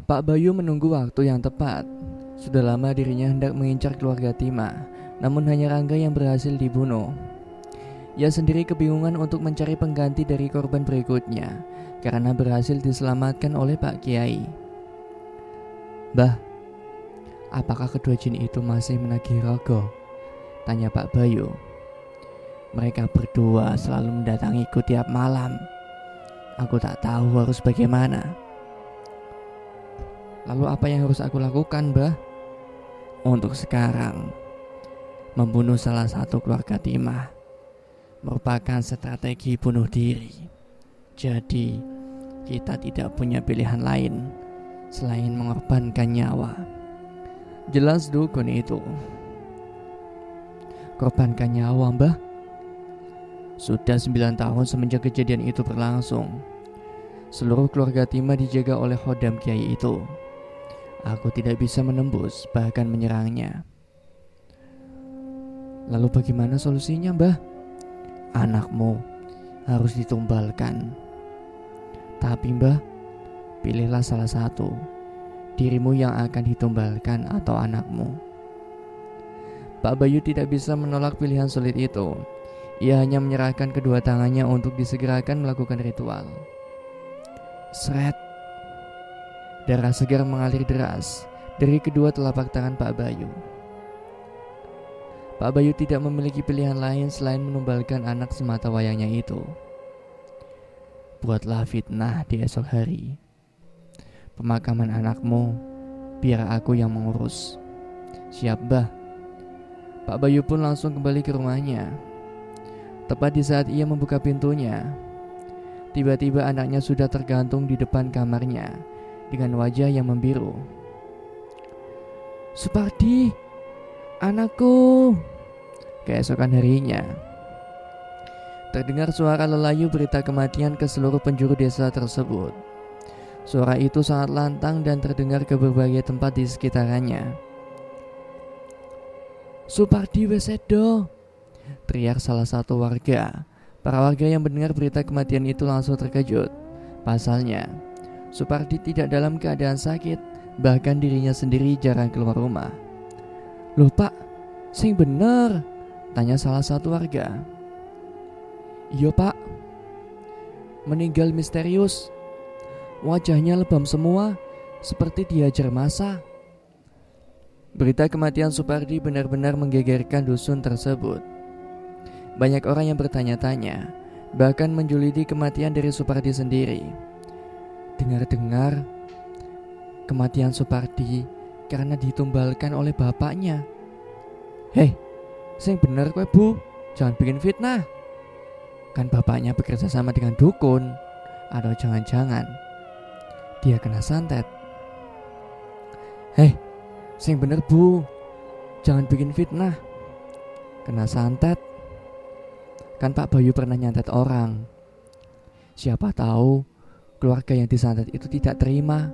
Pak Bayu menunggu waktu yang tepat. Sudah lama dirinya hendak mengincar keluarga Timah, namun hanya Rangga yang berhasil dibunuh. Ia sendiri kebingungan untuk mencari pengganti dari korban berikutnya karena berhasil diselamatkan oleh Pak Kiai. "Mbah, apakah kedua jin itu masih menagih rogo?" tanya Pak Bayu. "Mereka berdua selalu mendatangiku tiap malam. Aku tak tahu harus bagaimana." "Lalu apa yang harus aku lakukan, Mbah?" "Untuk sekarang, membunuh salah satu keluarga Timah merupakan strategi bunuh diri. Jadi, kita tidak punya pilihan lain selain mengorbankan nyawa." Jelas dukun itu. "Korbankan nyawa, Mbah?" "Sudah 9 tahun semenjak kejadian itu berlangsung. Seluruh keluarga Timah dijaga oleh Khodam Kiai itu. Aku tidak bisa menembus, bahkan menyerangnya." "Lalu bagaimana solusinya, Mbah?" "Anakmu harus ditumbalkan. Tapi Mbah, pilihlah salah satu, dirimu yang akan ditumbalkan atau anakmu." Pak Bayu tidak bisa menolak pilihan sulit itu. Ia hanya menyerahkan kedua tangannya untuk disegerakan melakukan ritual. Sret. Darah segar mengalir deras dari kedua telapak tangan Pak Bayu. Pak Bayu tidak memiliki pilihan lain selain menumbalkan anak semata wayangnya itu. "Buatlah fitnah di esok hari. Pemakaman anakmu biar aku yang mengurus." "Siap, Mbah." Pak Bayu pun langsung kembali ke rumahnya. Tepat di saat ia membuka pintunya, tiba-tiba anaknya sudah tergantung di depan kamarnya dengan wajah yang membiru. "Supardi, anakku." Keesokan harinya, terdengar suara lelayu berita kematian ke seluruh penjuru desa tersebut. Suara itu sangat lantang dan terdengar ke berbagai tempat di sekitarannya. "Supardi Wesedo," teriak salah satu warga. Para warga yang mendengar berita kematian itu langsung terkejut. Pasalnya, Supardi tidak dalam keadaan sakit, bahkan dirinya sendiri jarang keluar rumah. "Loh Pak, sing bener?" tanya salah satu warga. "Iya Pak, meninggal misterius. Wajahnya lebam semua, seperti dihajar massa." Berita kematian Supardi benar-benar menggegerkan dusun tersebut. Banyak orang yang bertanya-tanya, bahkan menjuliti kematian dari Supardi sendiri. Dengar-dengar, kematian Supardi karena ditumbalkan oleh bapaknya. "Hei, sing bener kowe Bu, jangan bikin fitnah. Kan bapaknya bekerja sama dengan dukun, atau jangan-jangan dia kena santet." "Hei, sing bener Bu, jangan bikin fitnah. Kena santet? Kan Pak Bayu pernah nyantet orang. Siapa tahu keluarga yang disantet itu tidak terima."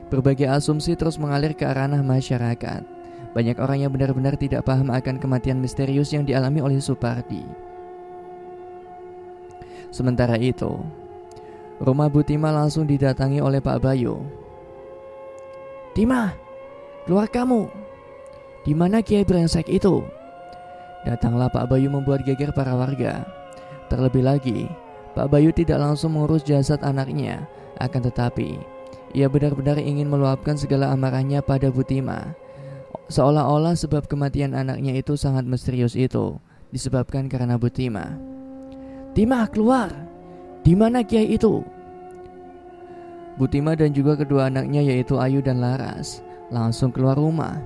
Berbagai asumsi terus mengalir ke ranah masyarakat. Banyak orang yang benar-benar tidak paham akan kematian misterius yang dialami oleh Supardi. Sementara itu, rumah Bu Timah langsung didatangi oleh Pak Bayu. "Timah, keluar kamu. Di mana Kiai brengsek itu?" Datanglah Pak Bayu membuat geger para warga. Terlebih lagi, Pak Bayu tidak langsung mengurus jasad anaknya, akan tetapi ia benar-benar ingin meluapkan segala amarahnya pada Bu Timah. Seolah-olah sebab kematian anaknya itu sangat misterius itu disebabkan karena Bu Timah. "Timah, keluar! Di mana Kiai itu?" Bu Timah dan juga kedua anaknya yaitu Ayu dan Laras langsung keluar rumah.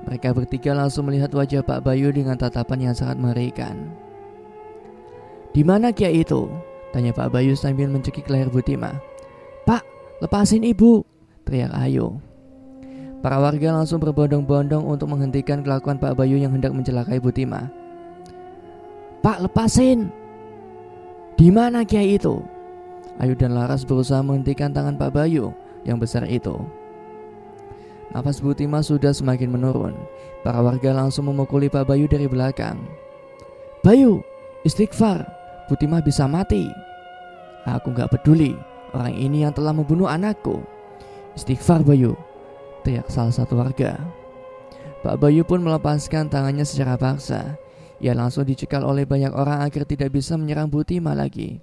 Mereka bertiga langsung melihat wajah Pak Bayu dengan tatapan yang sangat mengerikan. "Di mana Kiai itu?" tanya Pak Bayu sambil mencekik leher Bu Timah. "Pak, lepasin ibu!" teriak Ayu. Para warga langsung berbondong-bondong untuk menghentikan kelakuan Pak Bayu yang hendak mencelakai Bu Timah. "Pak, lepasin! Di mana Kiai itu?" Ayu dan Laras berusaha menghentikan tangan Pak Bayu yang besar itu. Nafas Bu Timah sudah semakin menurun. Para warga langsung memukuli Pak Bayu dari belakang. "Bayu, istighfar, Bu Timah bisa mati." "Aku gak peduli, orang ini yang telah membunuh anakku." "Istighfar Bayu," teriak salah satu warga. Pak Bayu pun melepaskan tangannya secara paksa. Ia langsung dicekal oleh banyak orang agar tidak bisa menyerang Butima lagi.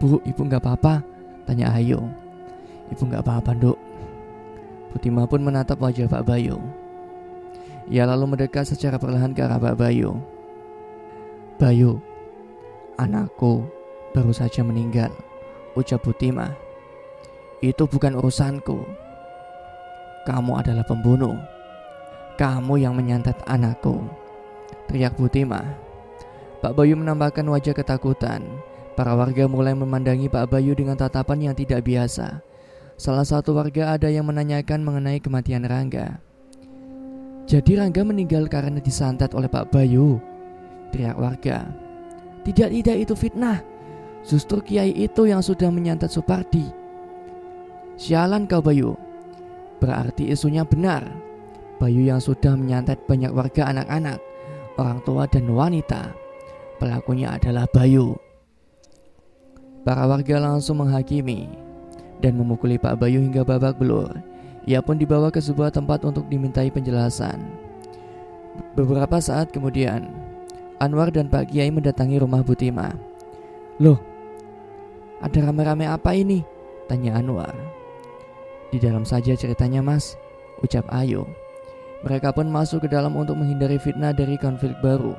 Bu, ibu gak apa-apa? Tanya Ayu. Ibu gak apa-apa, Nduk. Butima pun menatap wajah Pak Bayu. Ia lalu mendekat secara perlahan ke arah Pak Bayu. Bayu, anakku baru saja meninggal, ucap Butima. Itu bukan urusanku. Kamu adalah pembunuh. Kamu yang menyantet anakku, teriak Butima. Pak Bayu menampakkan wajah ketakutan. Para warga mulai memandangi Pak Bayu dengan tatapan yang tidak biasa. Salah satu warga ada yang menanyakan mengenai kematian Rangga. Jadi Rangga meninggal karena disantet oleh Pak Bayu, teriak warga. Tidak, itu fitnah. Justru kiai itu yang sudah menyantet Supardi. Sialan kau Bayu. Berarti isunya benar. Bayu yang sudah menyantet banyak warga anak-anak, orang tua dan wanita. Pelakunya adalah Bayu. Para warga langsung menghakimi dan memukuli Pak Bayu hingga babak belur. Ia pun dibawa ke sebuah tempat untuk dimintai penjelasan. Beberapa saat kemudian, Anwar dan Pak Kiai mendatangi rumah Butima. Loh, ada rame-rame apa ini? Tanya Anwar. Di dalam saja ceritanya mas, ucap Ayu. Mereka pun masuk ke dalam untuk menghindari fitnah dari konflik baru.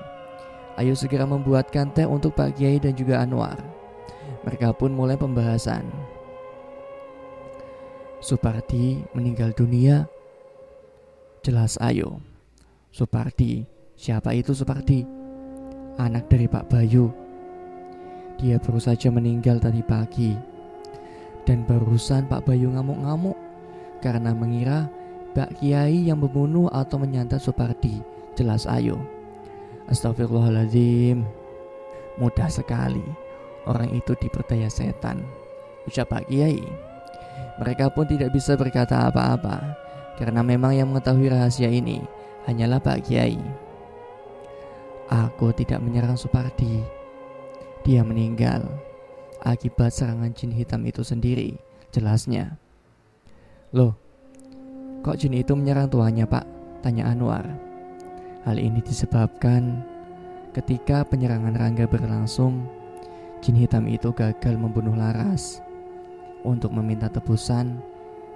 Ayu segera membuatkan teh untuk Pak Kiai dan juga Anwar. Mereka pun mulai pembahasan. Supardi meninggal dunia. Jelas Ayu. Supardi, siapa itu Supardi? Anak dari Pak Bayu. Dia baru saja meninggal tadi pagi. Dan barusan Pak Bayu ngamuk-ngamuk karena mengira Pak Kiai yang membunuh atau menyantet Supardi. Jelas Ayu. Astagfirullahaladzim. Mudah sekali orang itu diperdaya setan, ucap Pak Kiai. Mereka pun tidak bisa berkata apa-apa karena memang yang mengetahui rahasia ini hanyalah Pak Kiai. Aku tidak menyerang Supardi. Dia meninggal akibat serangan jin hitam itu sendiri, jelasnya. Loh, kok jin itu menyerang tuannya Pak? Tanya Anwar. Hal ini disebabkan ketika penyerangan Rangga berlangsung, jin hitam itu gagal membunuh Laras. Untuk meminta tebusan,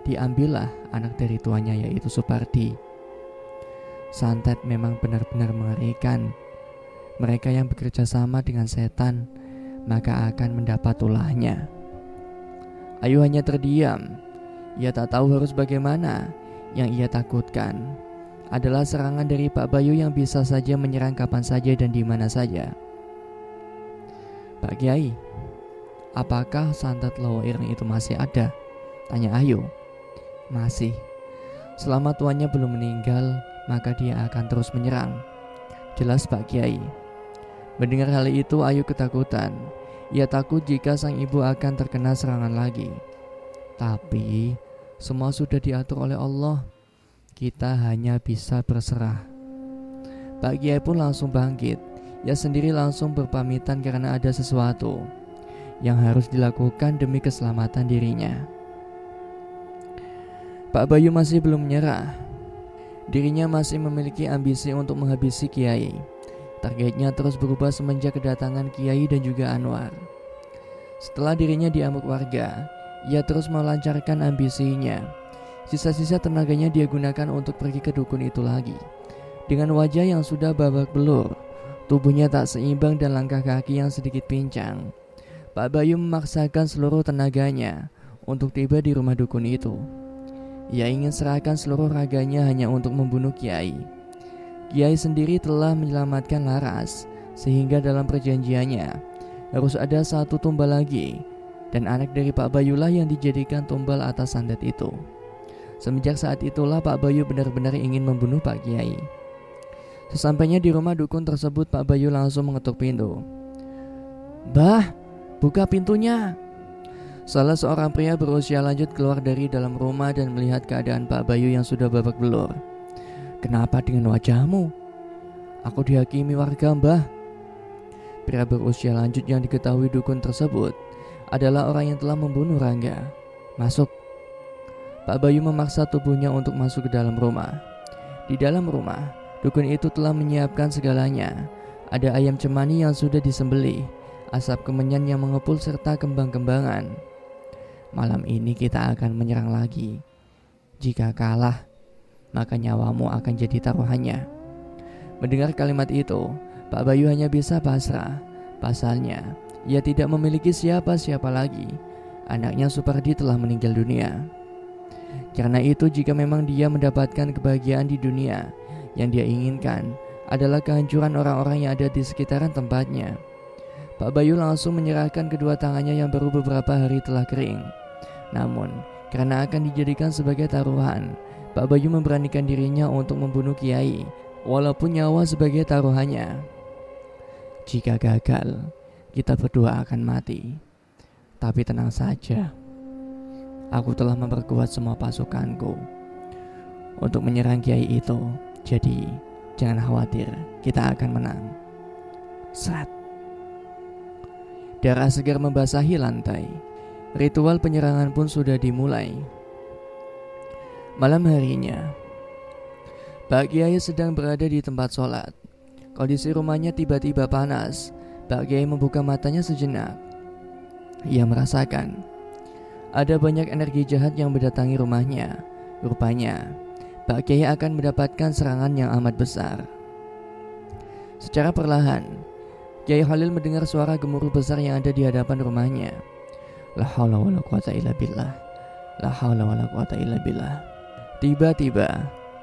diambillah anak dari tuannya yaitu Supardi. Santet memang benar-benar mengerikan. Mereka yang bekerja sama dengan setan maka akan mendapat ulahnya. Ayu hanya terdiam. Ia tak tahu harus bagaimana. Yang ia takutkan adalah serangan dari Pak Bayu yang bisa saja menyerang kapan saja dan di mana saja. Pak Kiai, apakah santet Lawa Ireng itu masih ada? Tanya Ayu. Masih. Selama tuannya belum meninggal, maka dia akan terus menyerang, jelas Pak Kiai. Mendengar hal itu Ayu ketakutan. Ia takut jika sang ibu akan terkena serangan lagi. Tapi semua sudah diatur oleh Allah. Kita hanya bisa berserah. Pak Kiai pun langsung bangkit. Ia sendiri langsung berpamitan karena ada sesuatu yang harus dilakukan demi keselamatan dirinya. Pak Bayu masih belum menyerah. Dirinya masih memiliki ambisi untuk menghabisi Kiai. Targetnya terus berubah semenjak kedatangan Kiai dan juga Anwar. Setelah dirinya diamuk warga, ia terus melancarkan ambisinya. Sisa-sisa tenaganya dia gunakan untuk pergi ke dukun itu lagi. Dengan wajah yang sudah babak belur, tubuhnya tak seimbang dan langkah kaki yang sedikit pincang, Pak Bayu memaksakan seluruh tenaganya untuk tiba di rumah dukun itu. Ia ingin serahkan seluruh raganya hanya untuk membunuh Kiai. Kiai sendiri telah menyelamatkan Laras, sehingga dalam perjanjiannya harus ada satu tumbal lagi, dan anak dari Pak Bayulah yang dijadikan tumbal atas santet itu. Semenjak saat itulah Pak Bayu benar-benar ingin membunuh Pak Kiai. Sesampainya di rumah dukun tersebut, Pak Bayu langsung mengetuk pintu. Bah, buka pintunya. Salah seorang pria berusia lanjut keluar dari dalam rumah dan melihat keadaan Pak Bayu yang sudah babak belur. Kenapa dengan wajahmu? Aku dihakimi warga, Mbah. Pria berusia lanjut yang diketahui dukun tersebut adalah orang yang telah membunuh Rangga. Masuk. Pak Bayu memaksa tubuhnya untuk masuk ke dalam rumah. Di dalam rumah, dukun itu telah menyiapkan segalanya. Ada ayam cemani yang sudah disembelih, asap kemenyan yang mengepul serta kembang-kembangan. Malam ini kita akan menyerang lagi. Jika kalah, maka nyawamu akan jadi taruhannya. Mendengar kalimat itu, Pak Bayu hanya bisa pasrah. Pasalnya, ia tidak memiliki siapa-siapa lagi. Anaknya Supardi telah meninggal dunia. Karena itu, jika memang dia mendapatkan kebahagiaan di dunia, yang dia inginkan adalah kehancuran orang-orang yang ada di sekitaran tempatnya. Pak Bayu langsung menyerahkan kedua tangannya yang baru beberapa hari telah kering. Namun, karena akan dijadikan sebagai taruhan, Pak Bayu memberanikan dirinya untuk membunuh Kiai, walaupun nyawa sebagai taruhannya. Jika gagal, kita berdua akan mati. Tapi tenang saja, aku telah memperkuat semua pasukanku untuk menyerang Kiai itu. Jadi, jangan khawatir, kita akan menang. Srat. Darah segar membasahi lantai. Ritual penyerangan pun sudah dimulai. Malam harinya, Pak Kiai sedang berada di tempat sholat. Kondisi rumahnya tiba-tiba panas. Pak Kiai membuka matanya sejenak. Ia merasakan ada banyak energi jahat yang mendatangi rumahnya. Rupanya, Pak Kiai akan mendapatkan serangan yang amat besar. Secara perlahan, Kiai Khalil mendengar suara gemuruh besar yang ada di hadapan rumahnya. La haula wala quwata illa billah. La haula wala quwata illa billah. Tiba-tiba,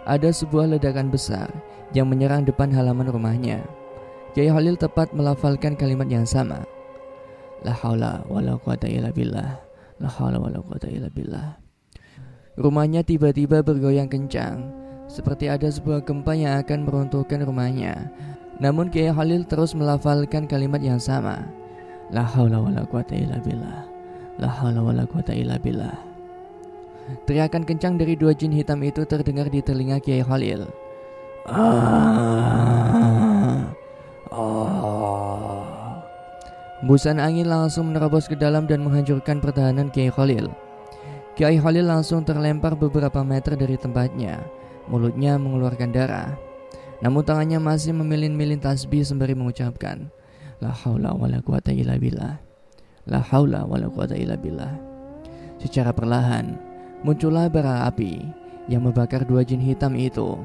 ada sebuah ledakan besar yang menyerang depan halaman rumahnya. Kiai Khalil tepat melafalkan kalimat yang sama. La haula wala quwata illa billah. La haula wala quwata illa billah. Rumahnya tiba-tiba bergoyang kencang, seperti ada sebuah gempa yang akan meruntuhkan rumahnya. Namun Kiai Khalil terus melafalkan kalimat yang sama. La haula wala quwata illa billah. La haula wala quwata illa billah. Teriakan kencang dari dua jin hitam itu terdengar di telinga Kiai Khalil. Hembusan angin langsung menerobos ke dalam dan menghancurkan pertahanan Kiai Khalil. Kiai Khalil langsung terlempar beberapa meter dari tempatnya. Mulutnya mengeluarkan darah. Namun tangannya masih memilin-milin tasbih sembari mengucapkan, La haula wala quwata illa billah. La haula wala quwata illa billah. Secara perlahan, muncullah bara api yang membakar dua jin hitam itu.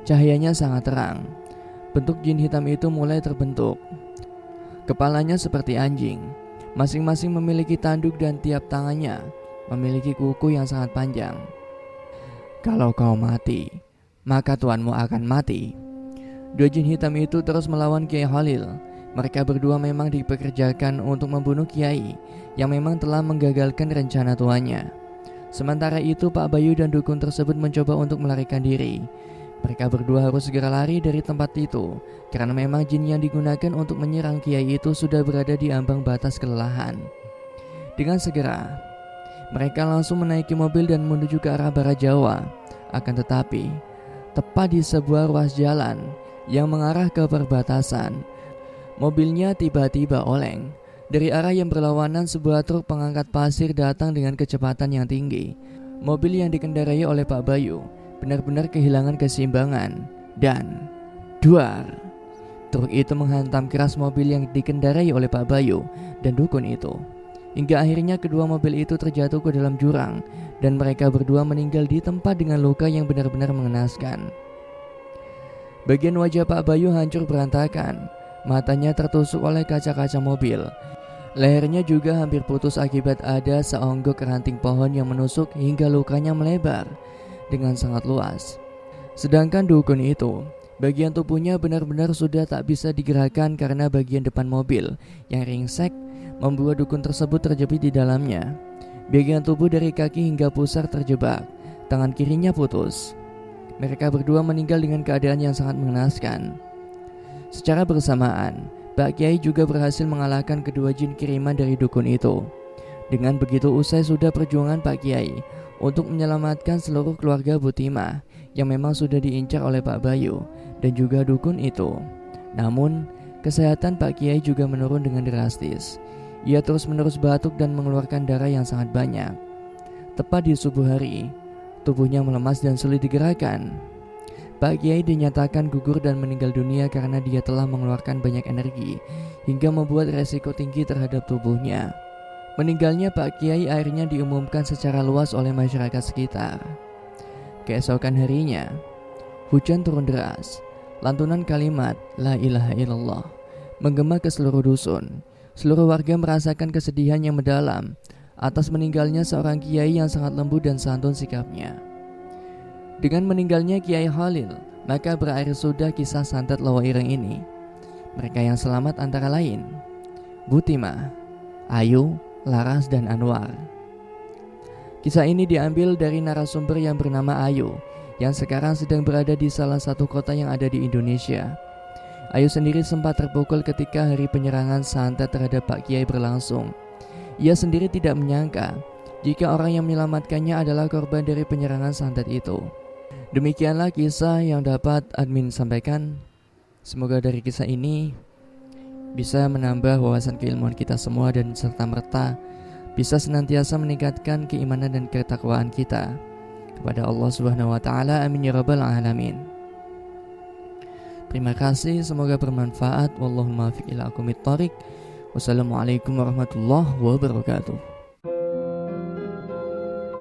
Cahayanya sangat terang. Bentuk jin hitam itu mulai terbentuk. Kepalanya seperti anjing. Masing-masing memiliki tanduk dan tiap tangannya memiliki kuku yang sangat panjang. Kalau kau mati, maka tuanmu akan mati. Dua jin hitam itu terus melawan Kiai Khalil. Mereka berdua memang dipekerjakan untuk membunuh Kiai yang memang telah menggagalkan rencana tuannya. Sementara itu Pak Bayu dan dukun tersebut mencoba untuk melarikan diri. Mereka berdua harus segera lari dari tempat itu, karena memang jin yang digunakan untuk menyerang Kiai itu sudah berada di ambang batas kelelahan. Dengan segera, mereka langsung menaiki mobil dan menuju ke arah barat Jawa. Akan tetapi, tepat di sebuah ruas jalan yang mengarah ke perbatasan, mobilnya tiba-tiba oleng. Dari arah yang berlawanan, sebuah truk pengangkat pasir datang dengan kecepatan yang tinggi. Mobil yang dikendarai oleh Pak Bayu benar-benar kehilangan keseimbangan dan duar. Truk itu menghantam keras mobil yang dikendarai oleh Pak Bayu dan dukun itu. Hingga akhirnya kedua mobil itu terjatuh ke dalam jurang dan mereka berdua meninggal di tempat dengan luka yang benar-benar mengenaskan. Bagian wajah Pak Bayu hancur berantakan. Matanya tertusuk oleh kaca-kaca mobil. Lehernya juga hampir putus akibat ada seonggok ranting pohon yang menusuk hingga lukanya melebar dengan sangat luas. Sedangkan dukun itu, bagian tubuhnya benar-benar sudah tak bisa digerakkan karena bagian depan mobil yang ringsek membuat dukun tersebut terjepit di dalamnya. Bagian tubuh dari kaki hingga pusar terjebak, tangan kirinya putus. Mereka berdua meninggal dengan keadaan yang sangat mengenaskan. Secara bersamaan, Pak Kiai juga berhasil mengalahkan kedua jin kiriman dari dukun itu. Dengan begitu usai sudah perjuangan Pak Kiai untuk menyelamatkan seluruh keluarga Butimah yang memang sudah diincar oleh Pak Bayu dan juga dukun itu. Namun, kesehatan Pak Kiai juga menurun dengan drastis. Ia terus-menerus batuk dan mengeluarkan darah yang sangat banyak. Tepat di subuh hari, tubuhnya melemas dan sulit digerakkan. Pak Kiai dinyatakan gugur dan meninggal dunia karena dia telah mengeluarkan banyak energi hingga membuat resiko tinggi terhadap tubuhnya. Meninggalnya Pak Kiai akhirnya diumumkan secara luas oleh masyarakat sekitar. Keesokan harinya, hujan turun deras. Lantunan kalimat La ilaha illallah menggema ke seluruh dusun. Seluruh warga merasakan kesedihan yang mendalam atas meninggalnya seorang kiai yang sangat lembut dan santun sikapnya. Dengan meninggalnya Kiai Khalil, maka berakhir sudah kisah santet Lowo Ireng ini. Mereka yang selamat antara lain Butimah, Ayu, Laras, dan Anwar. Kisah ini diambil dari narasumber yang bernama Ayu, yang sekarang sedang berada di salah satu kota yang ada di Indonesia. Ayu sendiri sempat terpukul ketika hari penyerangan santet terhadap Pak Kiai berlangsung. Ia sendiri tidak menyangka jika orang yang menyelamatkannya adalah korban dari penyerangan santet itu. Demikianlah kisah yang dapat admin sampaikan. Semoga dari kisah ini bisa menambah wawasan keilmuan kita semua dan serta-merta bisa senantiasa meningkatkan keimanan dan ketakwaan kita kepada Allah Subhanahu wa taala. Amin ya rabbal alamin. Terima kasih, semoga bermanfaat. Wallahul muwaffiq ila aqwamit thoriq. Wassalamualaikum warahmatullahi wabarakatuh.